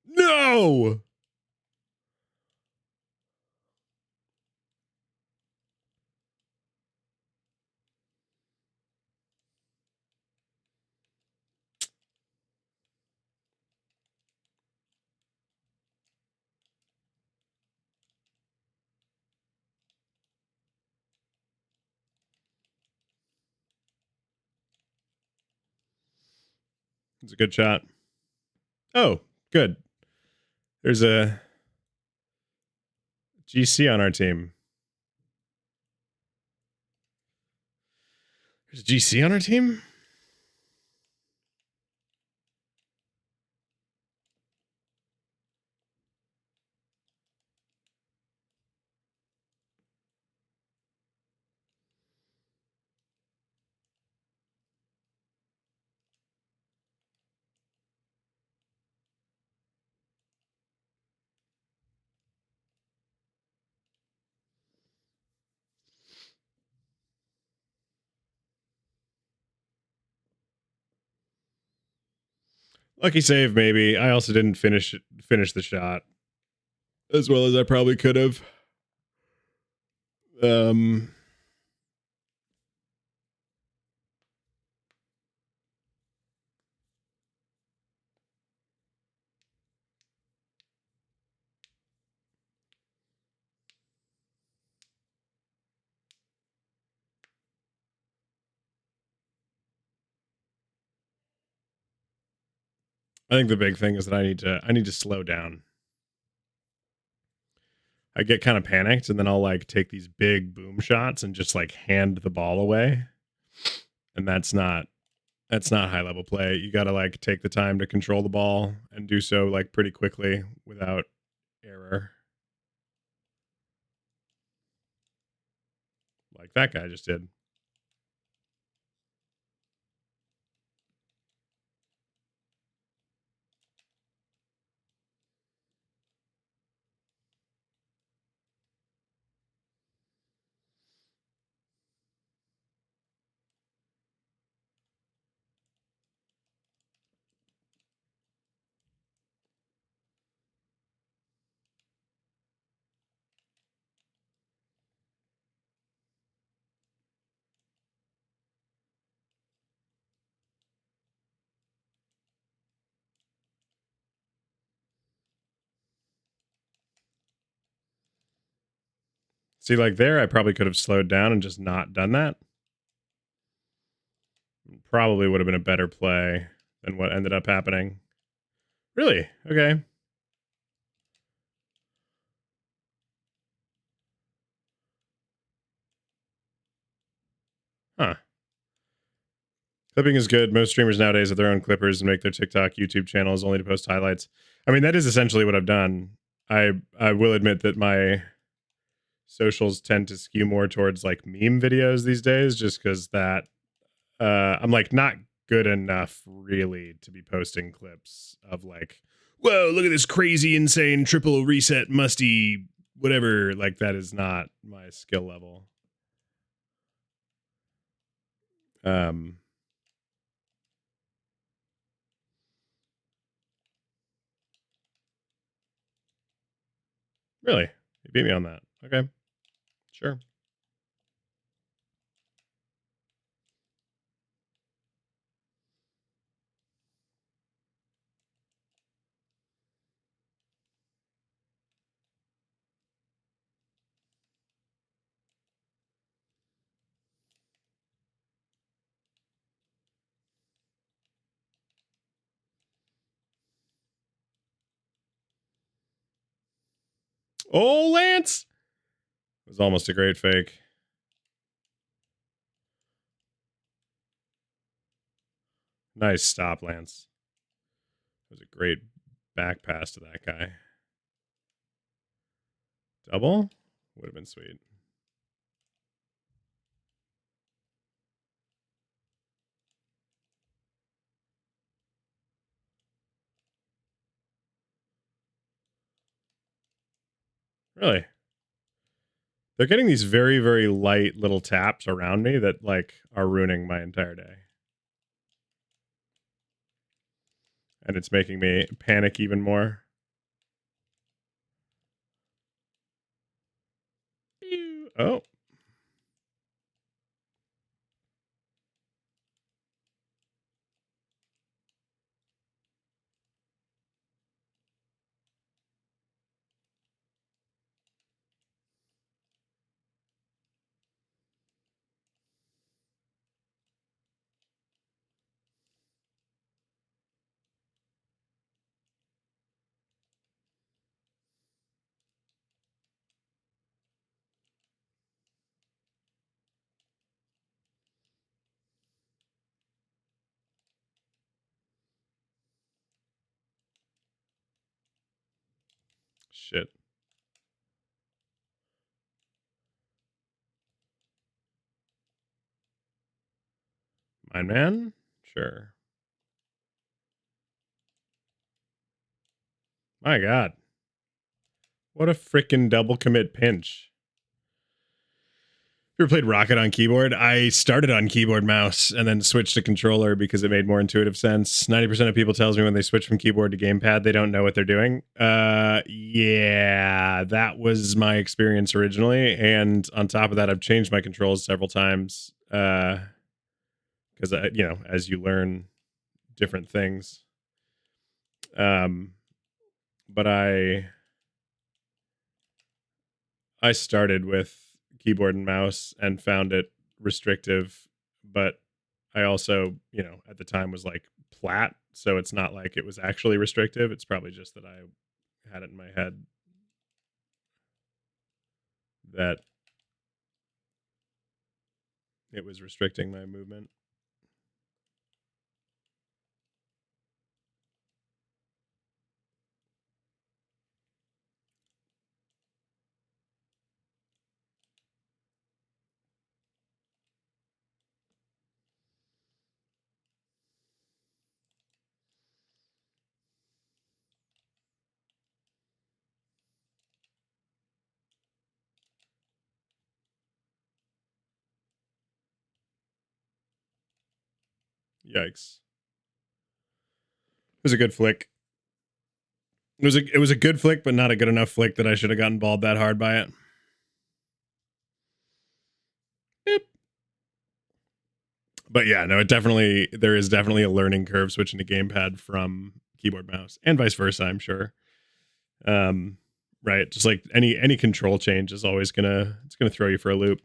No! It's a good shot. Oh, good. There's a GC on our team. There's a GC on our team? Lucky save, maybe. I also didn't finish the shot as well as I probably could have. I think the big thing is that I need to slow down. I get kind of panicked and then I'll like take these big boom shots and just like hand the ball away. And that's not high level play. You got to like take the time to control the ball and do so like pretty quickly without error. Like that guy just did. See, like there, I probably could have slowed down and just not done that. Probably would have been a better play than what ended up happening. Really? Okay. Huh. Clipping is good. Most streamers nowadays have their own clippers and make their TikTok, YouTube channels only to post highlights. I mean, that is essentially what I've done. I will admit that my socials tend to skew more towards like meme videos these days, just because that I'm like not good enough really to be posting clips of like, whoa, look at this crazy, insane triple reset musty whatever. Like that is not my skill level. Really? You beat me on that. Okay. Sure. Oh, Lance! It was almost a great fake. Nice stop, Lance. It was a great back pass to that guy. Double? Would have been sweet. Really? They're getting these very, very light little taps around me that like are ruining my entire day. And it's making me panic even more. Oh. Shit. Mine man? Sure. My God. What a freaking double commit pinch. You ever played Rocket on keyboard? I started on keyboard mouse and then switched to controller because it made more intuitive sense. 90% of people tells me when they switch from keyboard to gamepad, they don't know what they're doing. Yeah, that was my experience originally. And on top of that, I've changed my controls several times. Because, you know, as you learn different things. But I started with keyboard and mouse and found it restrictive, but I also, you know, at the time was like plat, so it's not like it was actually restrictive. It's probably just that I had it in my head that it was restricting my movement. Yikes. It was a good flick. It was a good flick, but not a good enough flick that I should have gotten balled that hard by it. Boop. But yeah, no, there is definitely a learning curve switching to gamepad from keyboard mouse and vice versa, I'm sure. right? Just like any control change is always gonna throw you for a loop.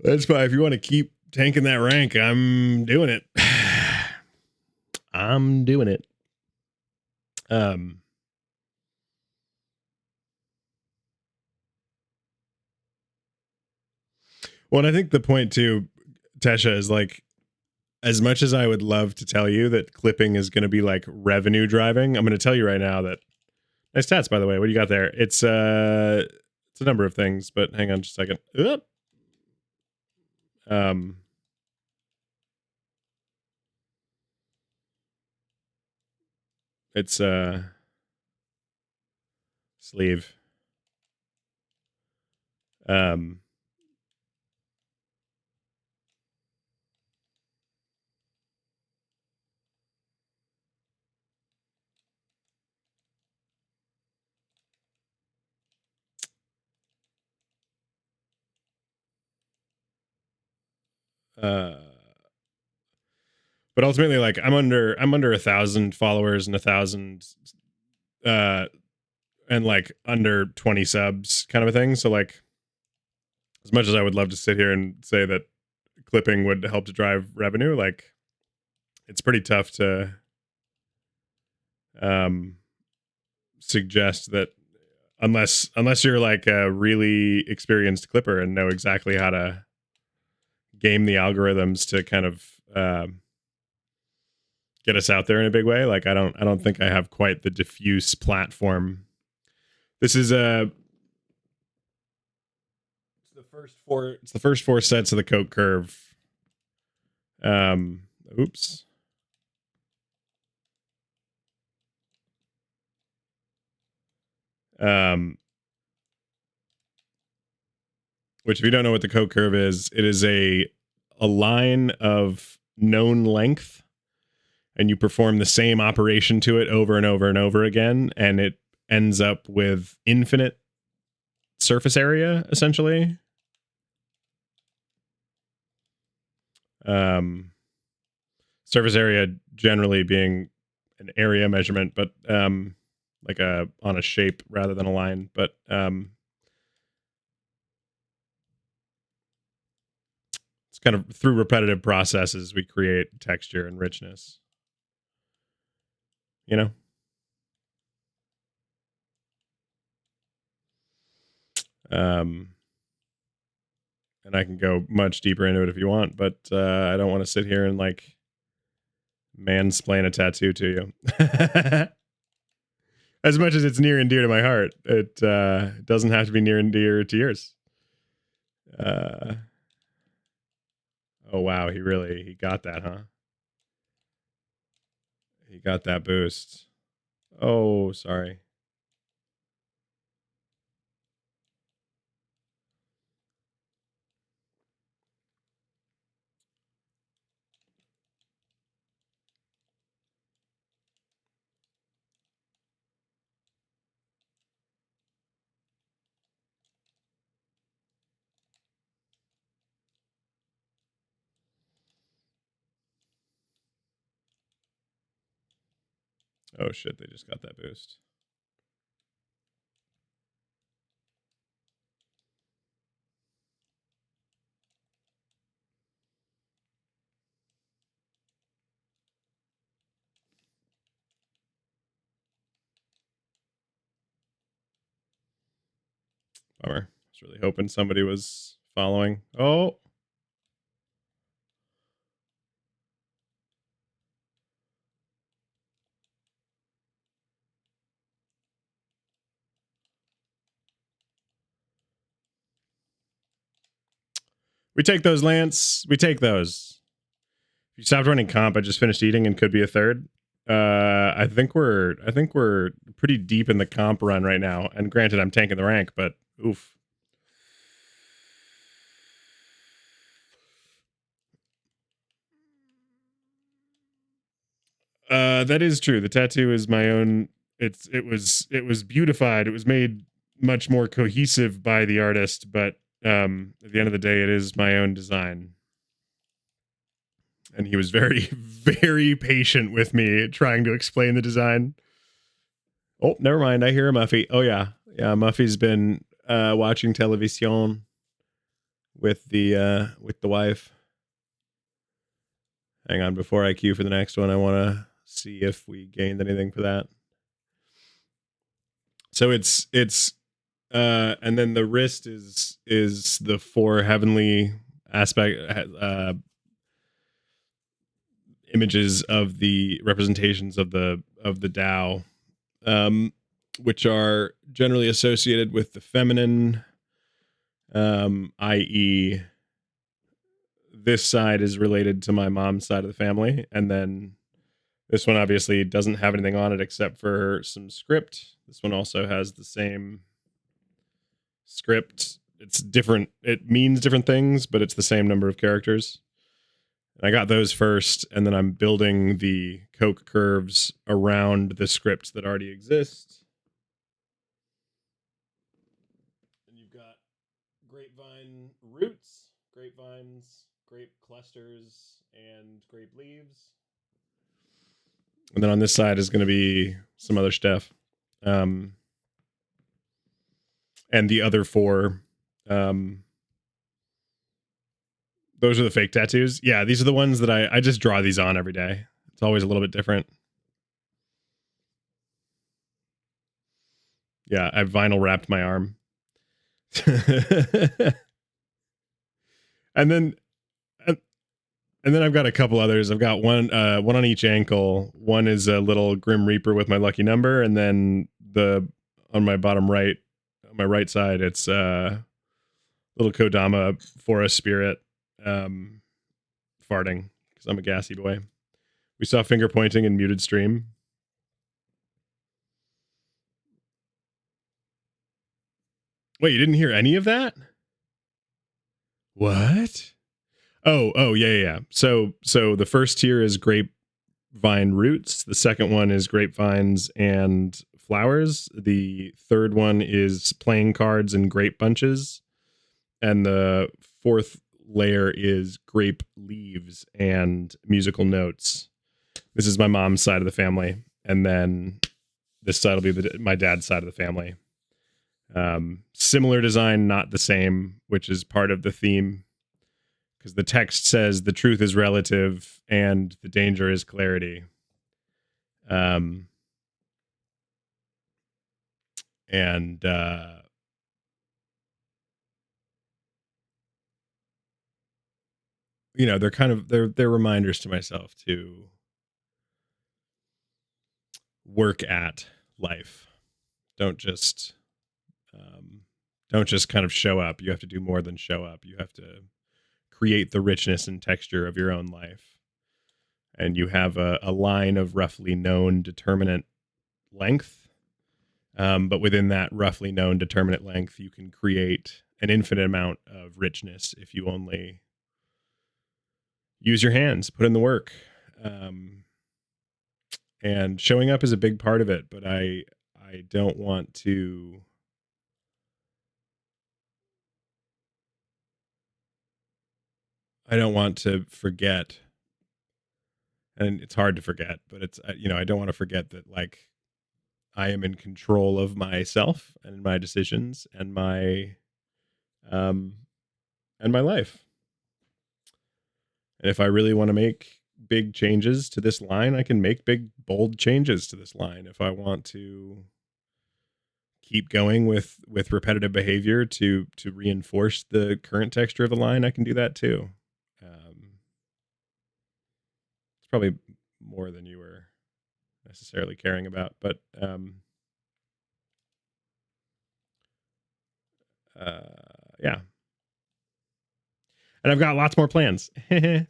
That's why if you want to keep tanking that rank, I'm doing it. I'm doing it. Well, and I think the point too, Tesha, is like, as much as I would love to tell you that clipping is going to be like revenue driving, I'm going to tell you right now that nice tats, by the way. What do you got there? It's a number of things, but hang on just a second. It's sleeve. But ultimately, like I'm under 1,000 followers and 1,000 and like under 20 subs kind of a thing. So like, as much as I would love to sit here and say that clipping would help to drive revenue, like it's pretty tough to suggest that unless you're like a really experienced clipper and know exactly how to game the algorithms to kind of get us out there in a big way. Like I don't think I have quite the diffuse platform. This is it's the first four sets of the Coke curve. Oops. Which, if you don't know what the Coke curve is, it is a line of known length, and you perform the same operation to it over and over and over again, and it ends up with infinite surface area, essentially. Surface area generally being an area measurement, but like on a shape rather than a line. But it's kind of through repetitive processes we create texture and richness. You know? And I can go much deeper into it if you want, but I don't want to sit here and like mansplain a tattoo to you. As much as it's near and dear to my heart, it doesn't have to be near and dear to yours. Oh wow, he got that, huh? He got that boost. Oh, sorry. Oh shit, they just got that boost. Bummer. I was really hoping somebody was following. Oh. We take those, Lance. We take those. If you stopped running comp, I just finished eating and could be a third. I think we're pretty deep in the comp run right now. And granted, I'm tanking the rank, but oof. That is true. The tattoo is my own. It was beautified. It was made much more cohesive by the artist, but at the end of the day, it is my own design. And he was very, very patient with me trying to explain the design. Oh, never mind. I hear a Muffy. Oh, yeah. Yeah, Muffy's been watching television with the wife. Hang on, before I queue for the next one, I want to see if we gained anything for that. So it's and then the wrist is the 4 heavenly aspect images of the representations of the Tao, which are generally associated with the feminine, i.e. this side is related to my mom's side of the family, and then this one obviously doesn't have anything on it except for some script. This one also has the same script. It's different. It means different things, but it's the same number of characters. And I got those first, and then I'm building the Coke curves around the scripts that already exist. And you've got grapevine roots, grapevines, grape clusters, and grape leaves. And then on this side is going to be some other stuff. And the other 4, those are the fake tattoos. Yeah, these are the ones that I just draw these on every day. It's always a little bit different. Yeah, I vinyl wrapped my arm. and then I've got a couple others. I've got one on each ankle. One is a little Grim Reaper with my lucky number, and then on my bottom right, on my right side, it's little Kodama forest spirit farting, because I'm a gassy boy. We saw finger pointing in muted stream. Wait, you didn't hear any of that? What? Oh, yeah. So the first tier is grapevine roots. The second one is grapevines and flowers. The third one is playing cards and grape bunches. And the fourth layer is grape leaves and musical notes. This is my mom's side of the family. And then this side will be my dad's side of the family. Similar design, not the same, which is part of the theme. Because the text says the truth is relative and the danger is clarity. And you know, they're kind of they're reminders to myself to work at life. Don't just kind of show up. You have to do more than show up. You have to create the richness and texture of your own life. And you have a line of roughly known determinate length. But within that roughly known determinate length, you can create an infinite amount of richness if you only use your hands, put in the work. And showing up is a big part of it, but I don't want to forget, and it's hard to forget, but it's, you know, I don't want to forget that, like, I am in control of myself and my decisions and my life. And if I really want to make big changes to this line, I can make big, bold changes to this line. If I want to keep going with repetitive behavior to reinforce the current texture of the line, I can do that too. It's probably more than you were necessarily caring about, but yeah. And I've got lots more plans.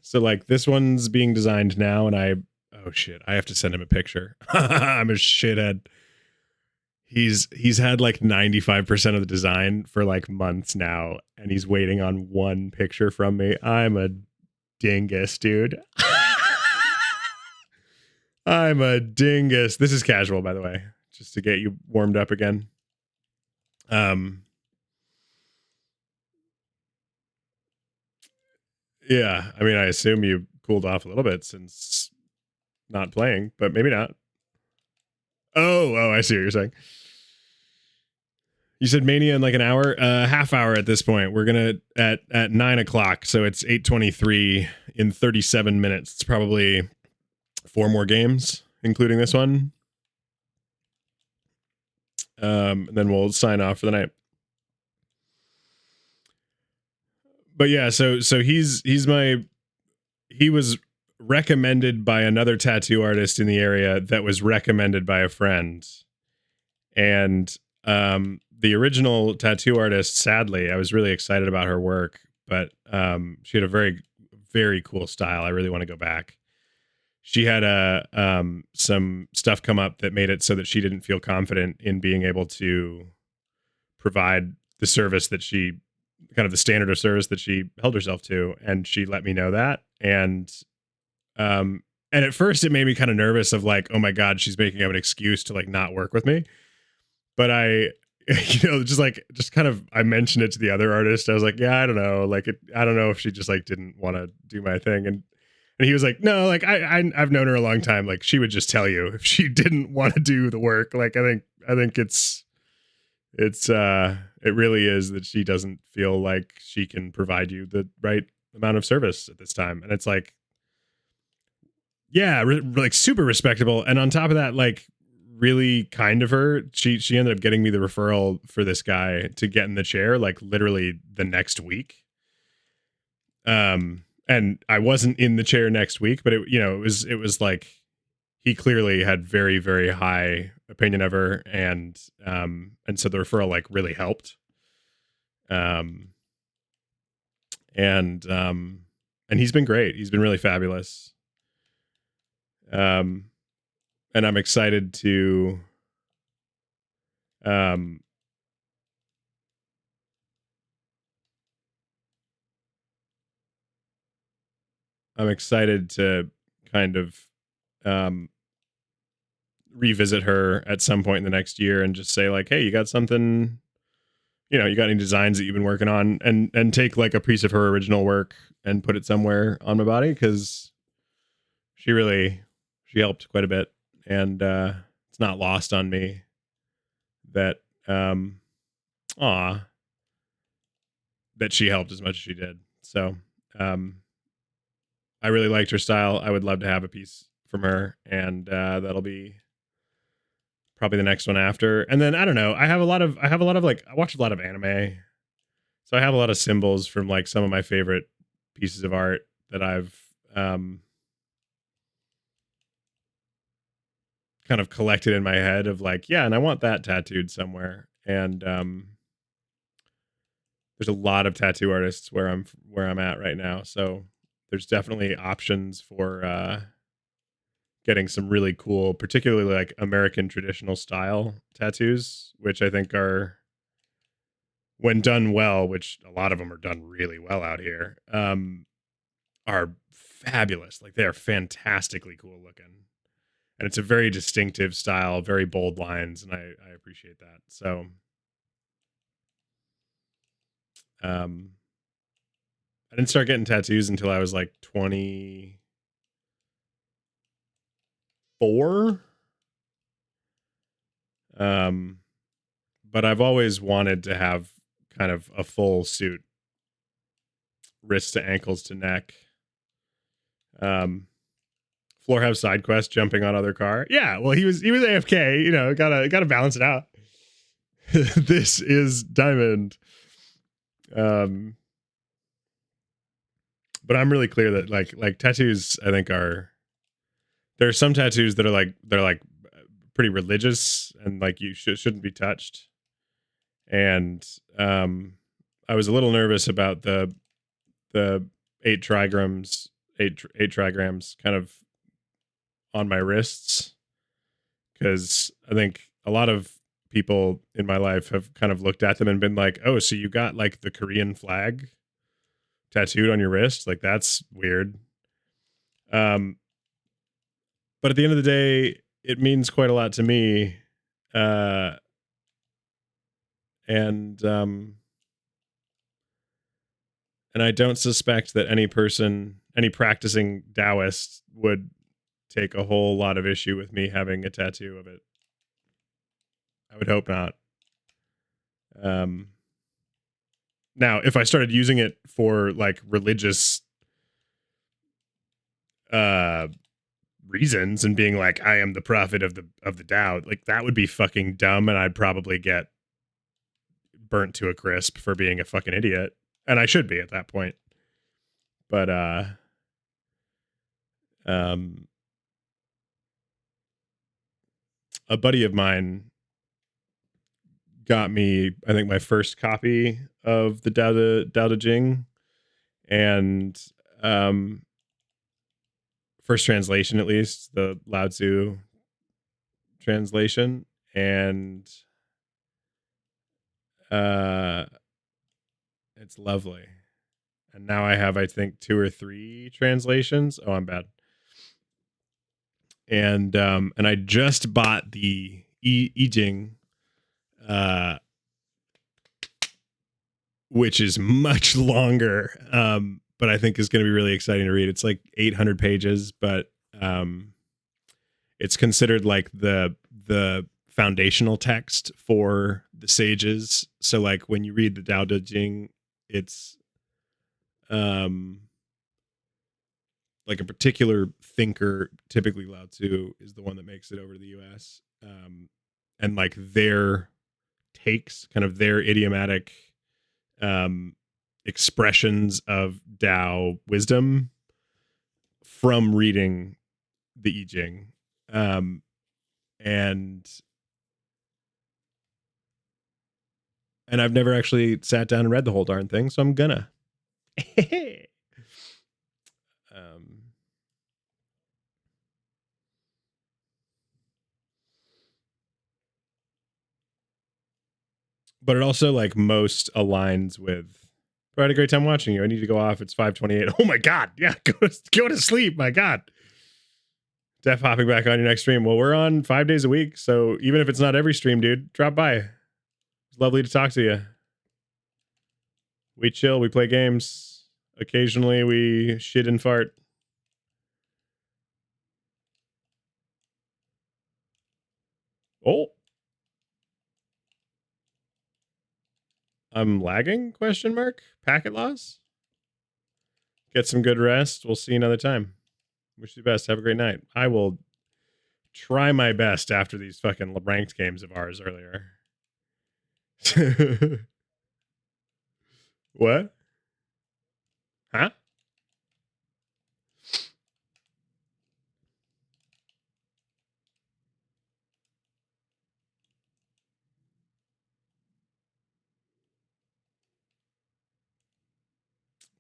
So, like, this one's being designed now, and oh shit, I have to send him a picture. I'm a shithead. He's had like 95% of the design for like months now, and he's waiting on one picture from me. I'm a dingus, dude. I'm a dingus. This is casual, by the way, just to get you warmed up again. Yeah, I mean, I assume you cooled off a little bit since not playing, but maybe not. Oh, I see what you're saying. You said Mania in like an hour, half hour at this point. We're gonna at 9:00, so it's 8:23 in 37 minutes. It's probably 4 more games, including this one. And then we'll sign off for the night. But yeah, so he was recommended by another tattoo artist in the area that was recommended by a friend. And the original tattoo artist, sadly, I was really excited about her work, but she had a very, very cool style. I really want to go back. She had some stuff come up that made it so that she didn't feel confident in being able to provide the service that she, kind of the standard of service that she held herself to, and she let me know that. And at first it made me kind of nervous of like, oh my God, she's making up an excuse to like not work with me. But I, just kind of, I mentioned it to the other artist. I was like, yeah, I don't know. Like, I don't know if she just like didn't want to do my thing. And he was like, no, like I've known her a long time. Like she would just tell you if she didn't want to do the work. Like, I think it really is that she doesn't feel like she can provide you the right amount of service at this time. And it's like, yeah, like super respectable. And on top of that, like really kind of her. She ended up getting me the referral for this guy to get in the chair, like literally the next week. And I wasn't in the chair next week, but it was like he clearly had very, very high opinion of her. And so the referral like really helped. And he's been great. He's been really fabulous. And I'm excited to I'm excited to kind of revisit her at some point in the next year and just say like, hey, you got something, you got any designs that you've been working on, and take like a piece of her original work and put it somewhere on my body, because she helped quite a bit. And it's not lost on me that that she helped as much as she did. So I really liked her style. I would love to have a piece from her, and that'll be probably the next one after. And then I don't know. I have a lot of like, I watch a lot of anime, so I have a lot of symbols from like some of my favorite pieces of art that I've kind of collected in my head of like, yeah, and I want that tattooed somewhere. And there's a lot of tattoo artists where I'm at right now, so there's definitely options for getting some really cool, particularly like American traditional style tattoos, which I think are, when done well, which a lot of them are done really well out here, are fabulous. Like they are fantastically cool looking. And it's a very distinctive style, very bold lines, and I appreciate that. So I didn't start getting tattoos until I was like 24. But I've always wanted to have kind of a full suit, wrist to ankles to neck. Floor have side quest jumping on other car. Yeah, well he was AFK, gotta balance it out. This is Diamond. But I'm really clear that like tattoos, I think there are some tattoos that are like pretty religious and like you shouldn't be touched. And I was a little nervous about the 8 trigrams kind of on my wrists, because I think a lot of people in my life have kind of looked at them and been like, oh, so you got like the Korean flag tattooed on your wrist? Like that's weird. But at the end of the day, it means quite a lot to me. And I don't suspect that any person any practicing Taoist would take a whole lot of issue with me having a tattoo of it. I would hope not. Now, if I started using it for like religious reasons and being like, I am the prophet of the Tao, like that would be fucking dumb, and I'd probably get burnt to a crisp for being a fucking idiot, and I should be at that point. But a buddy of mine got me, I think, my first copy of the Tao Te Ching, and first translation, at least the Lao Tzu translation, and it's lovely. And now I have, I think, 2 or 3 translations. Oh, I'm bad. And I just bought the I Ching, which is much longer, but I think is going to be really exciting to read. It's like 800 pages, but it's considered like the foundational text for the sages. So like when you read the Tao Te Ching, it's like a particular thinker, typically Lao Tzu, is the one that makes it over to the US. And like their takes, kind of their idiomatic expressions of Tao wisdom from reading the I Ching. And I've never actually sat down and read the whole darn thing, so I'm gonna. But it also like most aligns with. I had a great time watching you. I need to go off. It's 5:28. Oh my god! Yeah, go to sleep. My god. Def hopping back on your next stream. Well, we're on 5 days a week, so even if it's not every stream, dude, drop by. It's lovely to talk to you. We chill. We play games. Occasionally, we shit and fart. Oh. I'm lagging? Question mark. Packet loss? Get some good rest. We'll see you another time. Wish you the best. Have a great night. I will try my best after these fucking ranked games of ours earlier. What? Huh?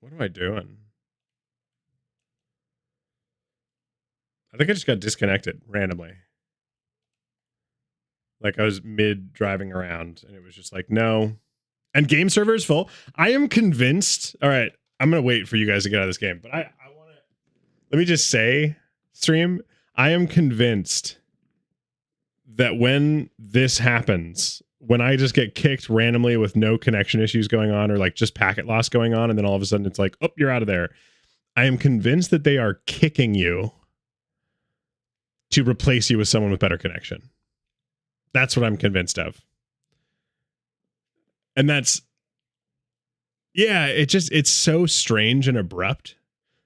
What am I doing? I think I just got disconnected randomly. Like I was mid driving around and it was just like, no. And game server is full. I am convinced. All right. I'm going to wait for you guys to get out of this game. But I want to. Let me just say, stream, I am convinced that when this happens, when I just get kicked randomly with no connection issues going on or like just packet loss going on, and then all of a sudden it's like, oh, you're out of there. I am convinced that they are kicking you to replace you with someone with better connection. That's what I'm convinced of. And that's, yeah, it's so strange and abrupt.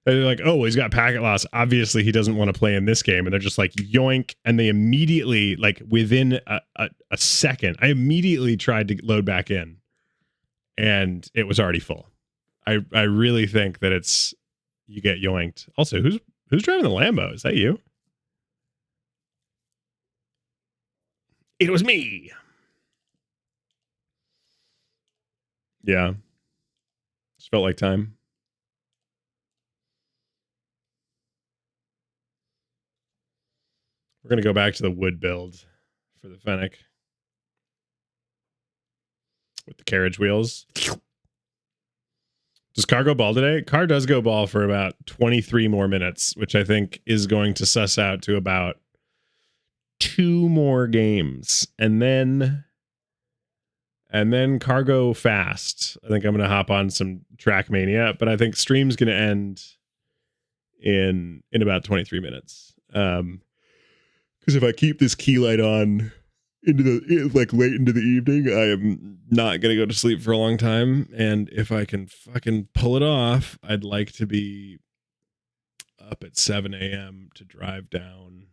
They're like, oh, well, he's got packet loss. Obviously, he doesn't want to play in this game. And they're just like, yoink. And they immediately, like within a second, I immediately tried to load back in. And it was already full. I really think that it's, you get yoinked. Also, who's driving the Lambo? Is that you? It was me. Yeah. Just felt like time. We're going to go back to the wood build for the Fennec. With the carriage wheels. Does Car go ball today? Car does go ball for about 23 more minutes, which I think is going to suss out to about 2 more games. And then Cargo fast. I think I'm going to hop on some Trackmania, but I think stream's going to end in about 23 minutes. Because if I keep this key light on into the late into the evening, I am not gonna go to sleep for a long time. And if I can fucking pull it off, I'd like to be up at 7 a.m. to drive down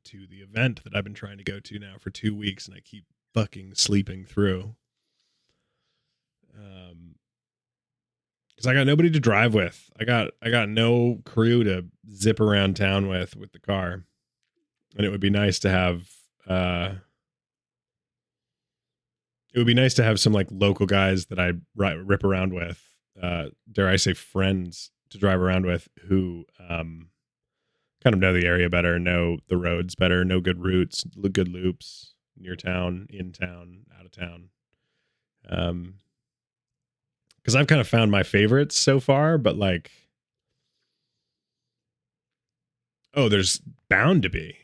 to the event that I've been trying to go to now for 2 weeks, and I keep fucking sleeping through. Because I got nobody to drive with. I got no crew to zip around town with the car, and it would be nice to have. It would be nice to have some like local guys that I rip around with. Dare I say, friends to drive around with who kind of know the area better, know the roads better, know good routes, good loops near town, in town, out of town. Because I've kind of found my favorites so far, but like, oh, there's bound to be.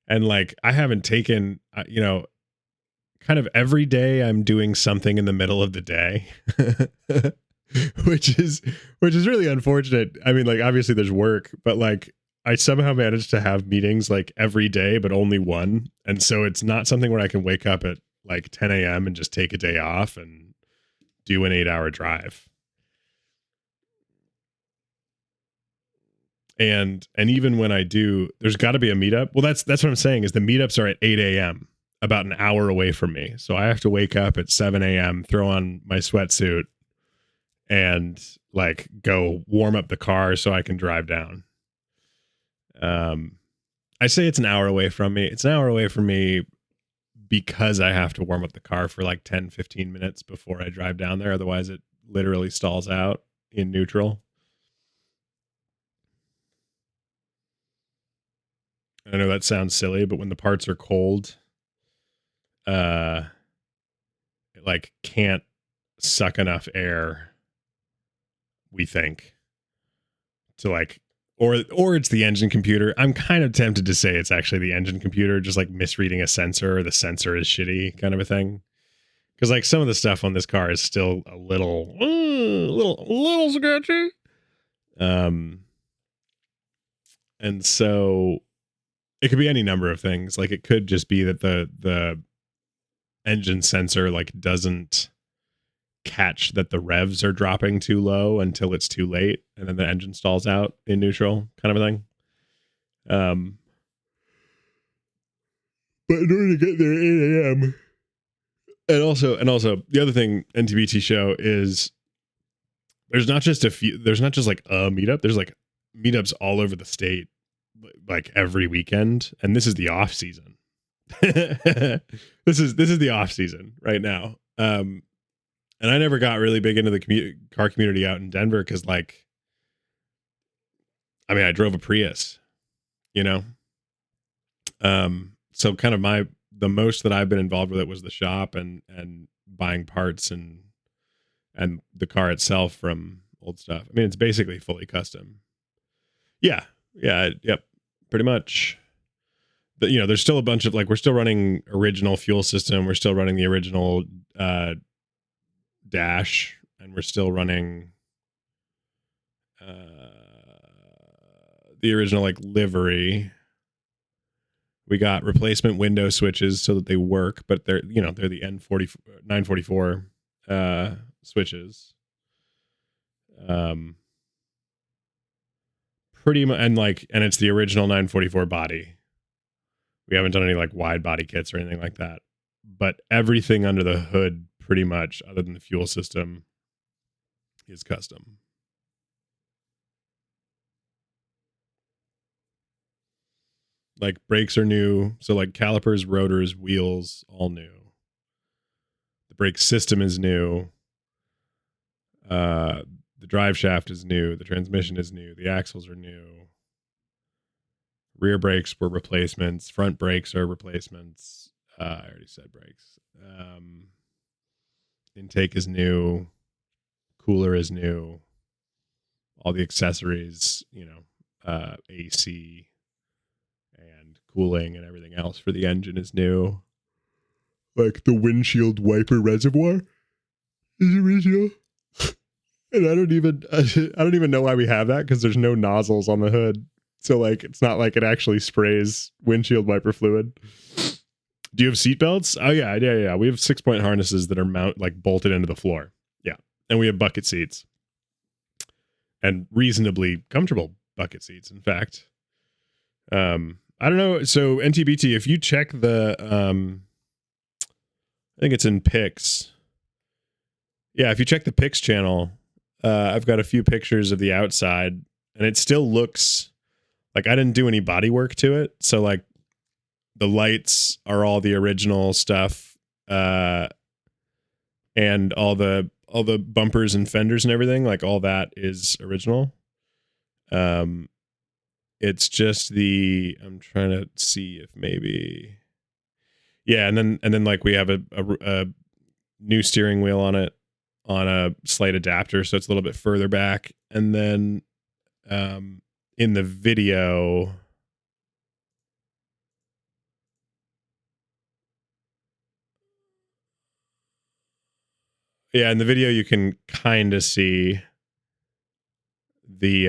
And like, I haven't taken, kind of every day I'm doing something in the middle of the day, which is really unfortunate. I mean, like, obviously there's work, but like, I somehow managed to have meetings like every day, but only one. And so it's not something where I can wake up at like 10 a.m. and just take a day off and do an 8-hour drive. And even when I do, there's got to be a meetup. Well, that's what I'm saying is the meetups are at 8 a.m., about an hour away from me. So I have to wake up at 7 a.m., throw on my sweatsuit, and like go warm up the car so I can drive down. I say it's an hour away from me. It's an hour away from me because I have to warm up the car for like 10, 15 minutes before I drive down there. Otherwise, it literally stalls out in neutral. I know that sounds silly, but when the parts are cold, it like can't suck enough air, we think, to like, or it's the engine computer. I'm kind of tempted to say it's actually the engine computer just like misreading a sensor, or the sensor is shitty kind of a thing. Because like some of the stuff on this car is still a little sketchy. And so it could be any number of things. Like it could just be that the engine sensor like doesn't catch that the revs are dropping too low until it's too late, and then the engine stalls out in neutral, kind of a thing. But in order to get there at 8 a.m. And also the other thing NTBT show is there's not just like a meetup. There's like meetups all over the state, like every weekend. And this is the off season. This is the off season right now. And I never got really big into the car community out in Denver because, like, I mean, I drove a Prius, you know? So kind of the most that I've been involved with it was the shop and buying parts and the car itself from old stuff. I mean, it's basically fully custom. Yeah. Yep. Pretty much. There's still a bunch of, like, we're still running original fuel system. We're still running the original, dash, and we're still running the original like livery. We got replacement window switches so that they work, but they're the N40 944 switches. Pretty much, and it's the original 944 body. We haven't done any like wide body kits or anything like that, but everything under the hood, pretty much, other than the fuel system, is custom. Like brakes are new, so like calipers, rotors, wheels, all new. The brake system is new. The drive shaft is new. The transmission is new. The axles are new. Rear brakes were replacements. Front brakes are replacements. I already said brakes. Intake is new. Cooler is new. All the accessories, AC and cooling and everything else for the engine is new. Like the windshield wiper reservoir is original. And I don't even know why we have that, because there's no nozzles on the hood. So like it's not like it actually sprays windshield wiper fluid. Do you have seat belts? Oh yeah. We have 6-point harnesses that are bolted into the floor. Yeah. And we have bucket seats. And reasonably comfortable bucket seats, in fact. I don't know. So NTBT, if you check the I think it's in pics. Yeah, if you check the pics channel, I've got a few pictures of the outside, and it still looks like I didn't do any body work to it. So like the lights are all the original stuff, and all the bumpers and fenders and everything, like all that is original. It's just I'm trying to see if maybe, yeah, and then like we have a new steering wheel on it, on a slight adapter, so it's a little bit further back. And then in the video, yeah, in the video you can kind of see the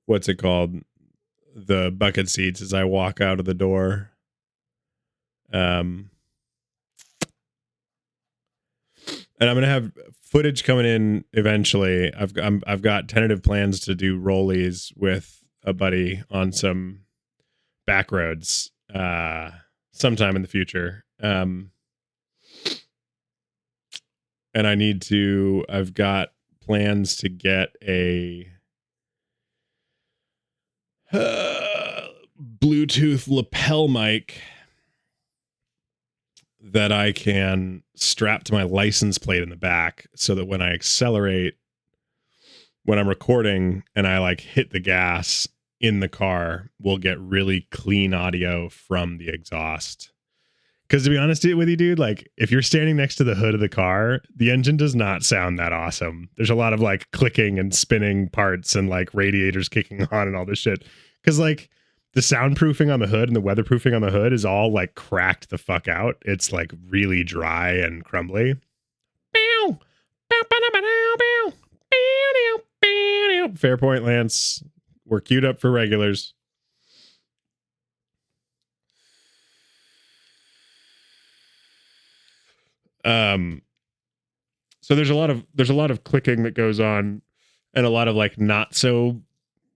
what's it called, the bucket seats as I walk out of the door. And I'm gonna have footage coming in eventually. I've got tentative plans to do rollies with a buddy on some back roads sometime in the future. And I've got plans to get a Bluetooth lapel mic that I can strap to my license plate in the back, so that when I accelerate, when I'm recording and I like hit the gas in the car, we'll get really clean audio from the exhaust. Because to be honest with you, dude, like if you're standing next to the hood of the car, the engine does not sound that awesome. There's a lot of like clicking and spinning parts and like radiators kicking on and all this shit. Because like the soundproofing on the hood and the weatherproofing on the hood is all like cracked the fuck out. It's like really dry and crumbly. Fair point, Lance. We're queued up for regulars. So there's a lot of clicking that goes on, and a lot of like not so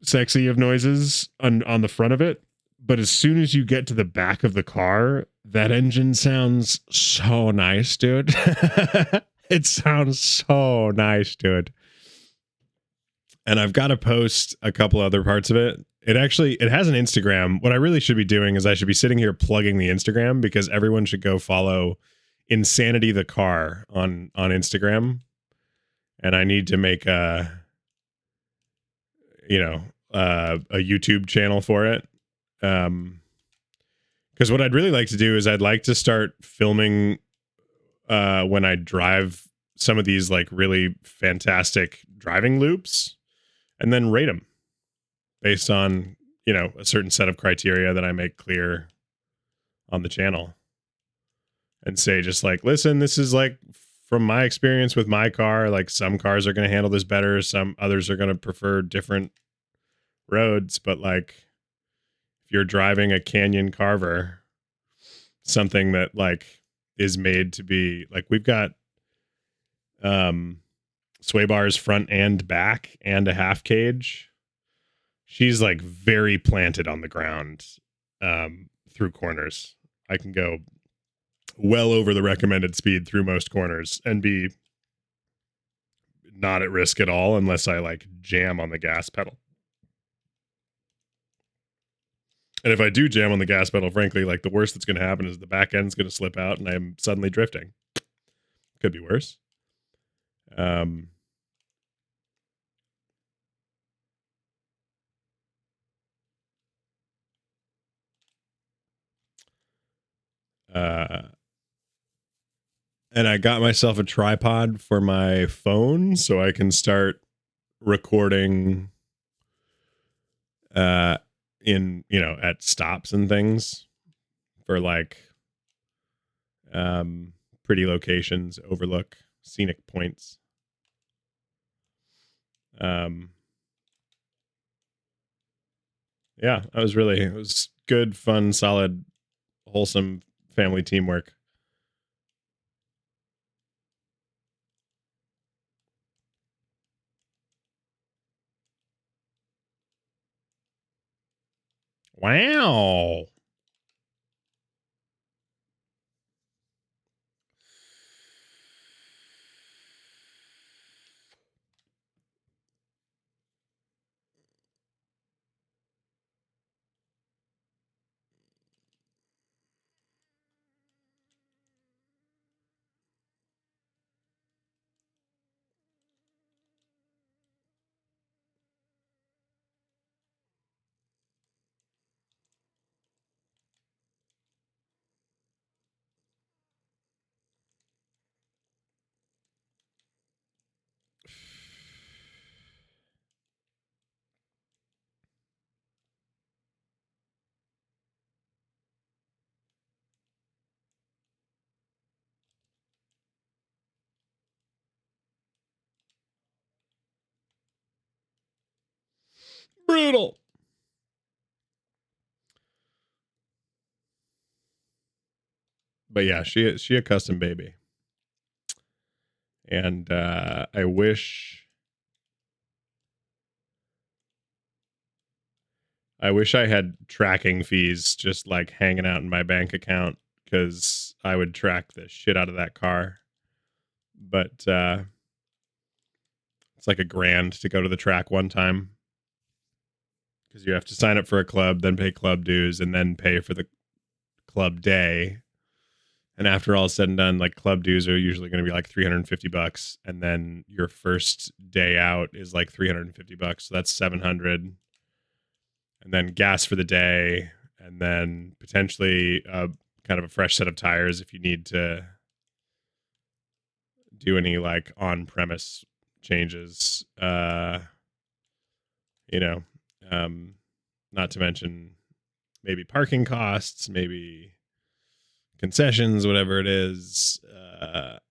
sexy of noises on the front of it. But as soon as you get to the back of the car, that engine sounds so nice, dude. It sounds so nice, dude. And I've got to post a couple other parts of it. It has an Instagram. What I really should be doing is I should be sitting here plugging the Instagram, because everyone should go follow Insanity the Car on Instagram. And I need to make a YouTube channel for it. Because what I'd really like to do is I'd like to start filming when I drive some of these like really fantastic driving loops, and then rate them based on, a certain set of criteria that I make clear on the channel, and say just like, listen, this is like from my experience with my car, like some cars are going to handle this better, some others are going to prefer different roads, but like if you're driving a Canyon Carver, something that like is made to be like, we've got sway bars front and back and a half cage. She's like very planted on the ground through corners. I can go well over the recommended speed through most corners and be not at risk at all unless I like jam on the gas pedal. And if I do jam on the gas pedal, frankly, like the worst that's going to happen is the back end's going to slip out and I'm suddenly drifting. Could be worse. And I got myself a tripod for my phone so I can start recording in, at stops and things for like pretty locations, overlook scenic points. Yeah, it was good, fun, solid, wholesome family teamwork. Wow. Brutal. But yeah, she a custom baby. And I wish I had tracking fees just like hanging out in my bank account, because I would track the shit out of that car. But it's like $1,000 to go to the track one time, because you have to sign up for a club, then pay club dues, and then pay for the club day. And after all is said and done, like club dues are usually going to be like $350, and then your first day out is like $350. So that's $700, and then gas for the day, and then potentially kind of a fresh set of tires if you need to do any like on-premise changes. You know, not to mention maybe parking costs, maybe concessions, whatever it is.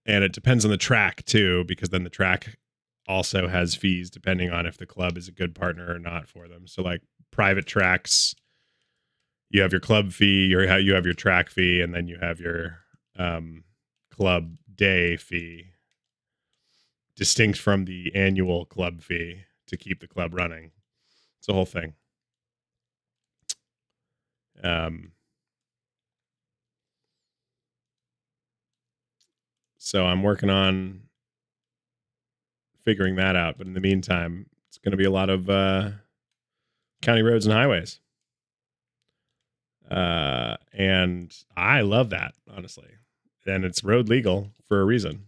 And it depends on the track too, because then the track also has fees depending on if the club is a good partner or not for them. So like private tracks, you have your club fee, you have your track fee, and then you have your club day fee, distinct from the annual club fee to keep the club running. It's a whole thing. So I'm working on figuring that out. But in the meantime, it's going to be a lot of county roads and highways. And I love that, honestly. And it's road legal for a reason.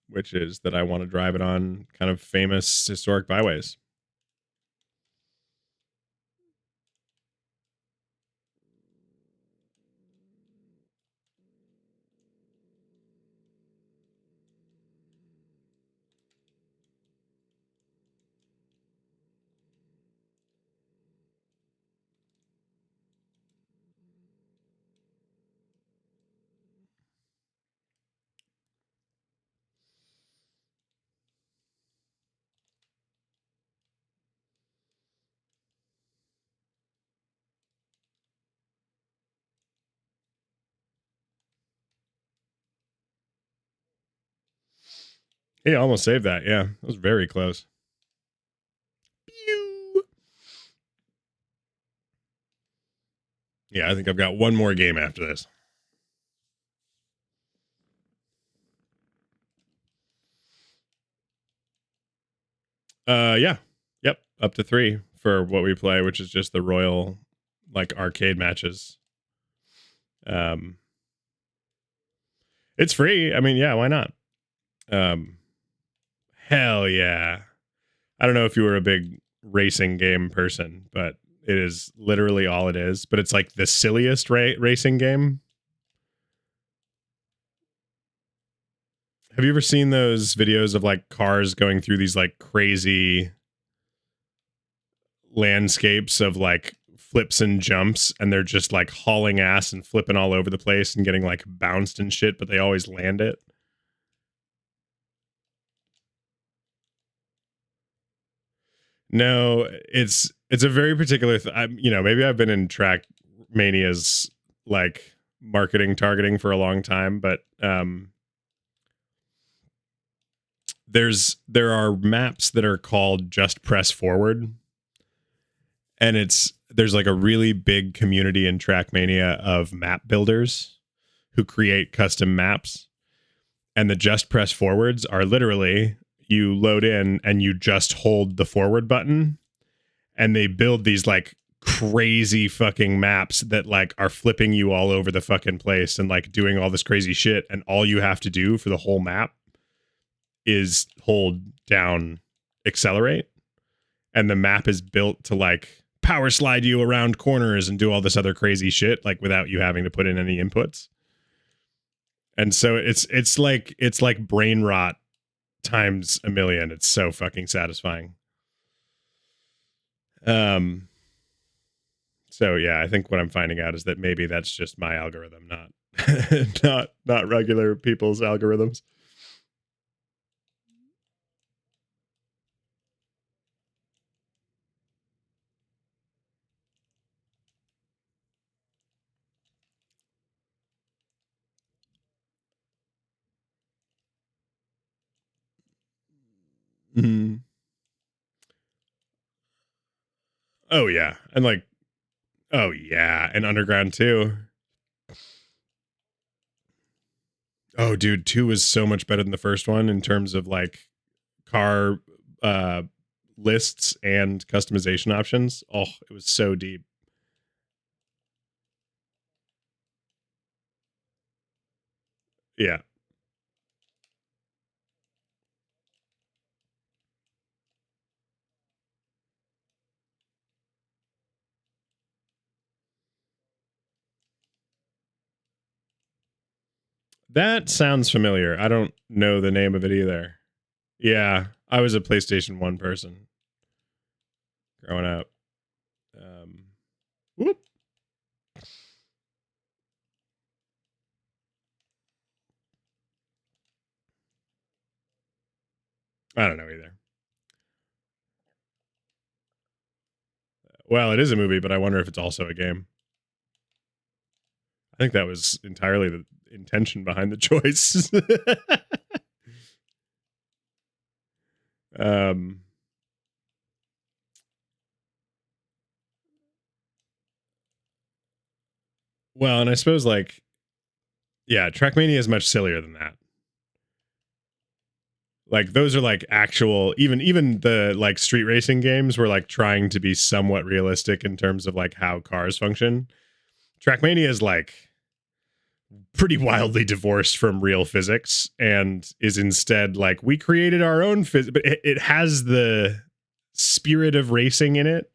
Which is that I want to drive it on kind of famous historic byways. He almost saved that. Yeah, it was very close. Pew! Yeah, I think I've got one more game after this. Yeah. Yep. Up to 3 for what we play, which is just the Royal like arcade matches. It's free. I mean, yeah, why not? Hell yeah. I don't know if you were a big racing game person, but it is literally all it is. But it's like the silliest racing game. Have you ever seen those videos of like cars going through these like crazy landscapes of like flips and jumps, and they're just like hauling ass and flipping all over the place and getting like bounced and shit, but they always land it. No, it's a very particular maybe I've been in Track Mania's like marketing targeting for a long time, but there are maps that are called Just Press Forward, and there's like a really big community in Trackmania of map builders who create custom maps, and the Just Press Forwards are literally you load in and you just hold the forward button, and they build these like crazy fucking maps that like are flipping you all over the fucking place and like doing all this crazy shit, and all you have to do for the whole map is hold down accelerate, and the map is built to like power slide you around corners and do all this other crazy shit like without you having to put in any inputs. And so it's like brain rot times a million. It's so fucking satisfying. So yeah, I think what I'm finding out is that maybe that's just my algorithm, not regular people's algorithms. Mm. Oh yeah, and like, oh yeah, and Underground too. Oh dude, 2 was so much better than the first one in terms of like car uh lists and customization options. Oh, it was so deep. Yeah. That sounds familiar. I don't know the name of it either. Yeah, I was a PlayStation 1 person growing up. Whoop. I don't know either. Well, it is a movie, but I wonder if it's also a game. I think that was entirely the intention behind the choice. um, well, and I suppose like, yeah, Trackmania is much sillier than that. Like those are like actual, even the like street racing games were like trying to be somewhat realistic in terms of like how cars function. Trackmania is like pretty wildly divorced from real physics and is instead like we created our own physics, but it has the spirit of racing in it.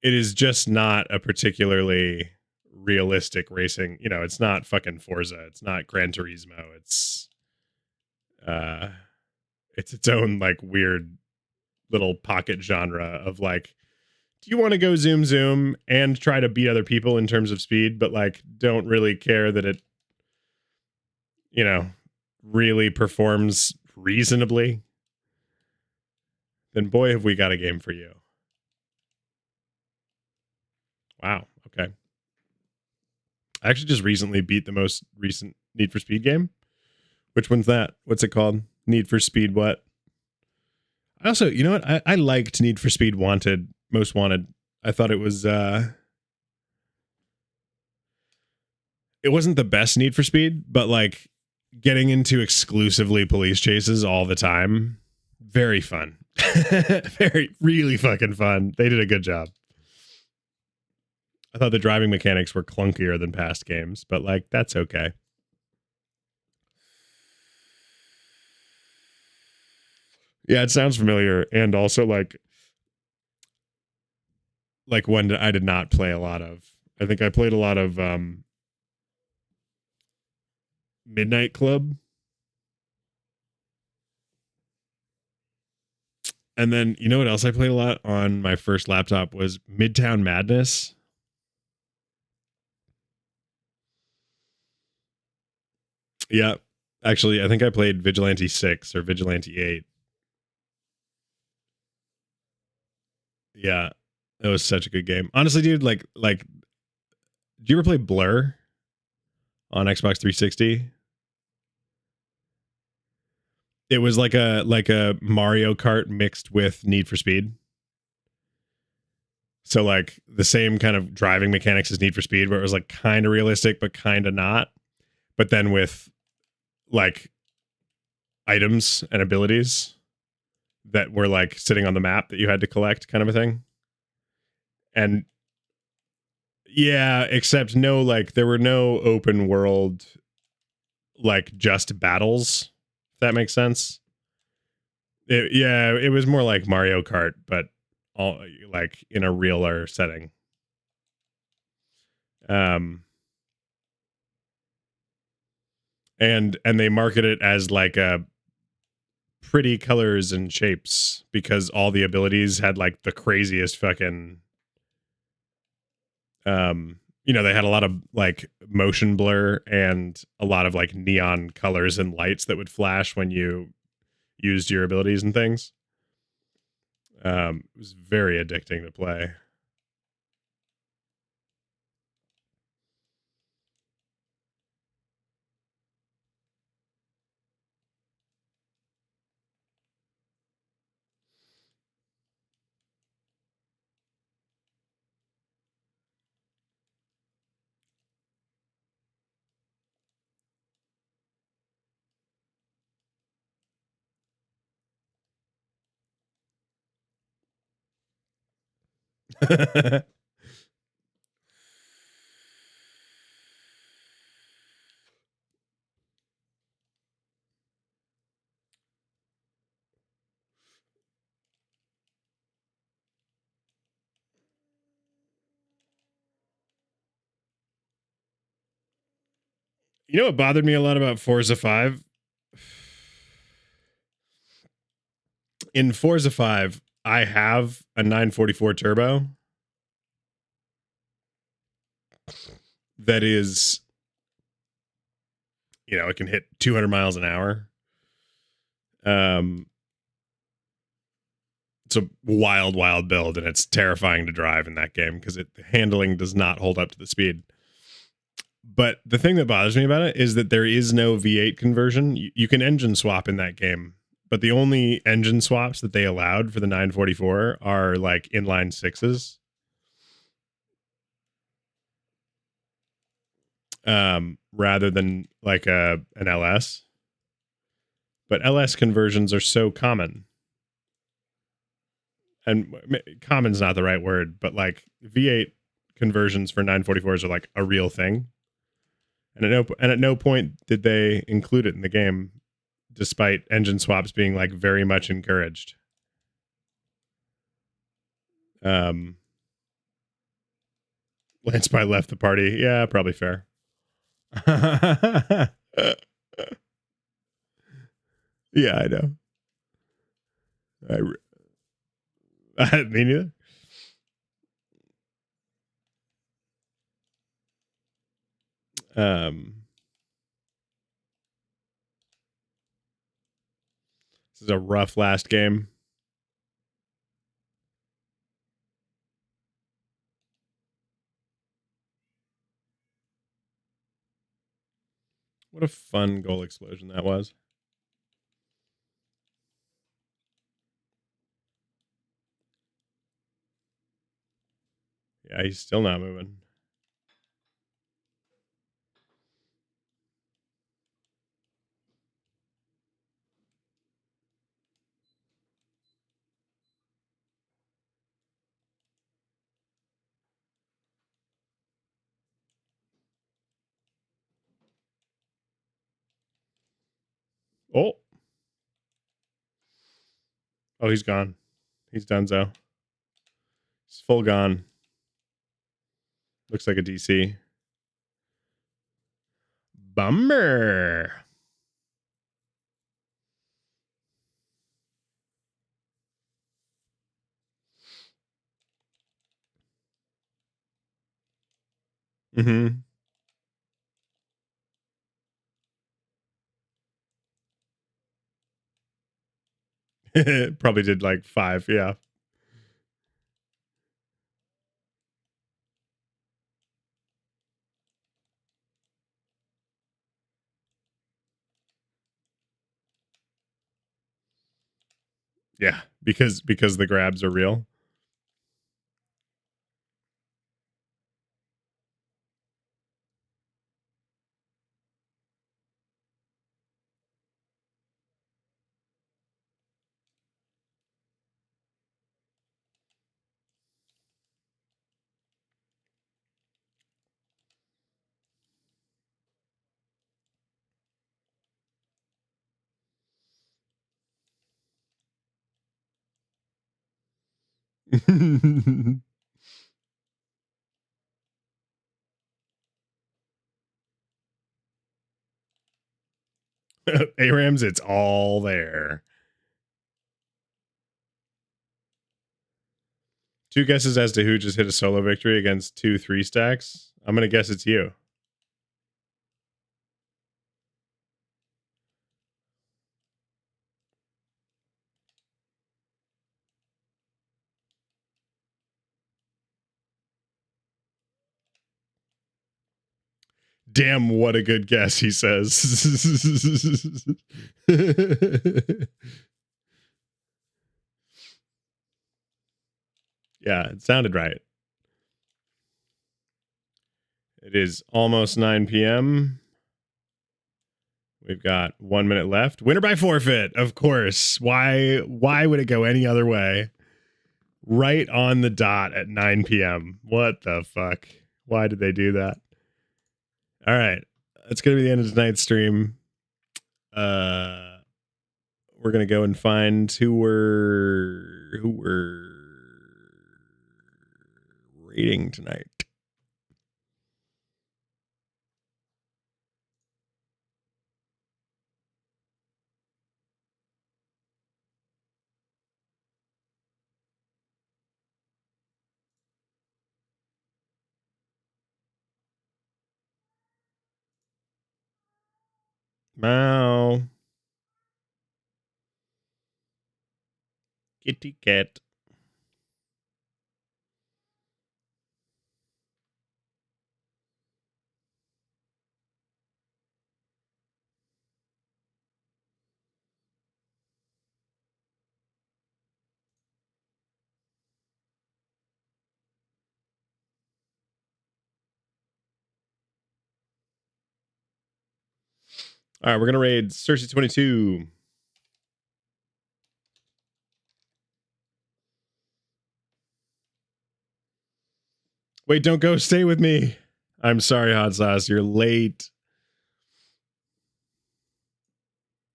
It is just not a particularly realistic racing. You know, it's not fucking Forza. It's not Gran Turismo. Uh, it's its own like weird little pocket genre of like, do you want to go zoom zoom and try to beat other people in terms of speed, but like don't really care that it, you know, really performs reasonably? Then boy, have we got a game for you. Wow. Okay. I actually just recently beat the most recent Need for Speed game. Which one's that? What's it called? Need for Speed what? I also, you know what? I liked Need for Speed Wanted, Most Wanted. I thought it wasn't the best Need for Speed, but like getting into exclusively police chases all the time, very fun. Very, really fucking fun. They did a good job. I thought the driving mechanics were clunkier than past games, but like that's okay. Yeah, it sounds familiar, and also like one I did not play a lot of. I think I played a lot of Midnight Club, And then you know what else I played a lot on my first laptop was Midtown Madness. Yeah. Actually, I think I played Vigilante 6 or Vigilante 8. Yeah. That was such a good game. Honestly, dude, like do you ever play Blur on Xbox 360? It was like a Mario Kart mixed with Need for Speed. So like the same kind of driving mechanics as Need for Speed, where it was like kind of realistic but kind of not. But then with like items and abilities that were like sitting on the map that you had to collect, kind of a thing. And yeah, except no, like there were no open world like just battles, if that makes sense. It was more like Mario Kart, but all like in a realer setting. Um and they market it as like a pretty colors and shapes because all the abilities had like the craziest fucking they had a lot of like motion blur and a lot of like neon colors and lights that would flash when you used your abilities and things. It was very addicting to play. You know what bothered me a lot about Forza 5? In Forza 5, I have a 944 turbo that is, it can hit 200 miles an hour. It's a wild build, and it's terrifying to drive in that game because the handling does not hold up to the speed. But the thing that bothers me about it is that there is no V8 conversion. You can engine swap in that game, but the only engine swaps that they allowed for the 944 are like inline sixes. Rather than like an LS. But LS conversions are so common. And common's not the right word, but like V8 conversions for 944s are like a real thing. And at no point did they include it in the game, despite engine swaps being like very much encouraged. Lance Pie left the party. Yeah, probably fair. Yeah, I know. Me neither. This is a rough last game. What a fun goal explosion that was. Yeah, he's still not moving. Oh. Oh, he's gone. He's donezo. He's full gone. Looks like a DC. Bummer. Mm-hmm. Probably did like 5, yeah. Yeah, because the grabs are real. ARAMs, it's all there. 2 guesses as to who just hit a solo victory against 2 3 stacks. I'm gonna guess it's you. Damn, what a good guess, he says. Yeah, it sounded right. It is almost 9 p.m. We've got 1 minute left. Winner by forfeit, of course. Why would it go any other way? Right on the dot at 9 p.m. What the fuck? Why did they do that? All right. That's going to be the end of tonight's stream. We're going to go and find who we're rating tonight. Meow. Kitty cat. All right, we're going to raid Cersei 22. Wait, don't go. Stay with me. I'm sorry, Hot Sauce. You're late.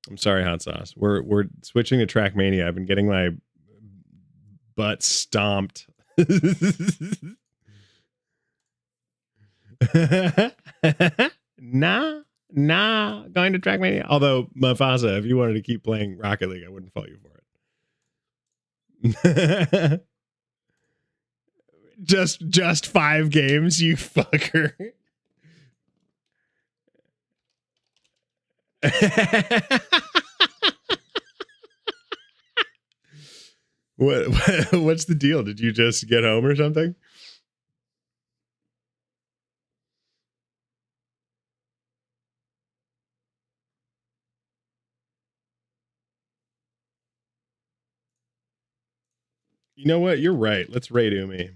I'm sorry, Hot Sauce. We're switching to Trackmania. I've been getting my butt stomped. nah, going to Trackmania. Although, Mufasa, if you wanted to keep playing Rocket League, I wouldn't fault you for it. just 5 games, you fucker. What's the deal? Did you just get home or something? You know what? You're right. Let's raid Umi.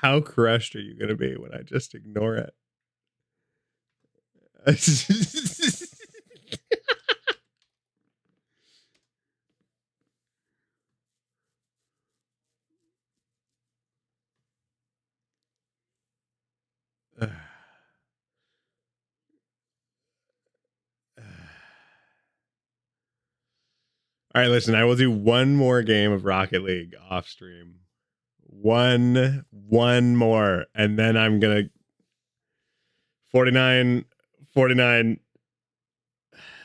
How crushed are you going to be when I just ignore it? All right, listen, I will do one more game of Rocket League off stream. One more, and then I'm gonna 49.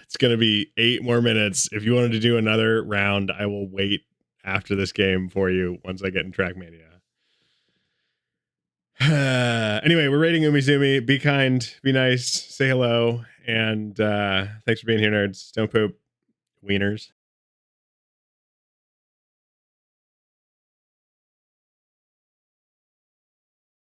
It's gonna be 8 more minutes. If you wanted to do another round, I will wait after this game for you once I get in Trackmania. Anyway, we're rating Umizoomi. Be kind, be nice, say hello, and thanks for being here, nerds. Don't poop. Wieners.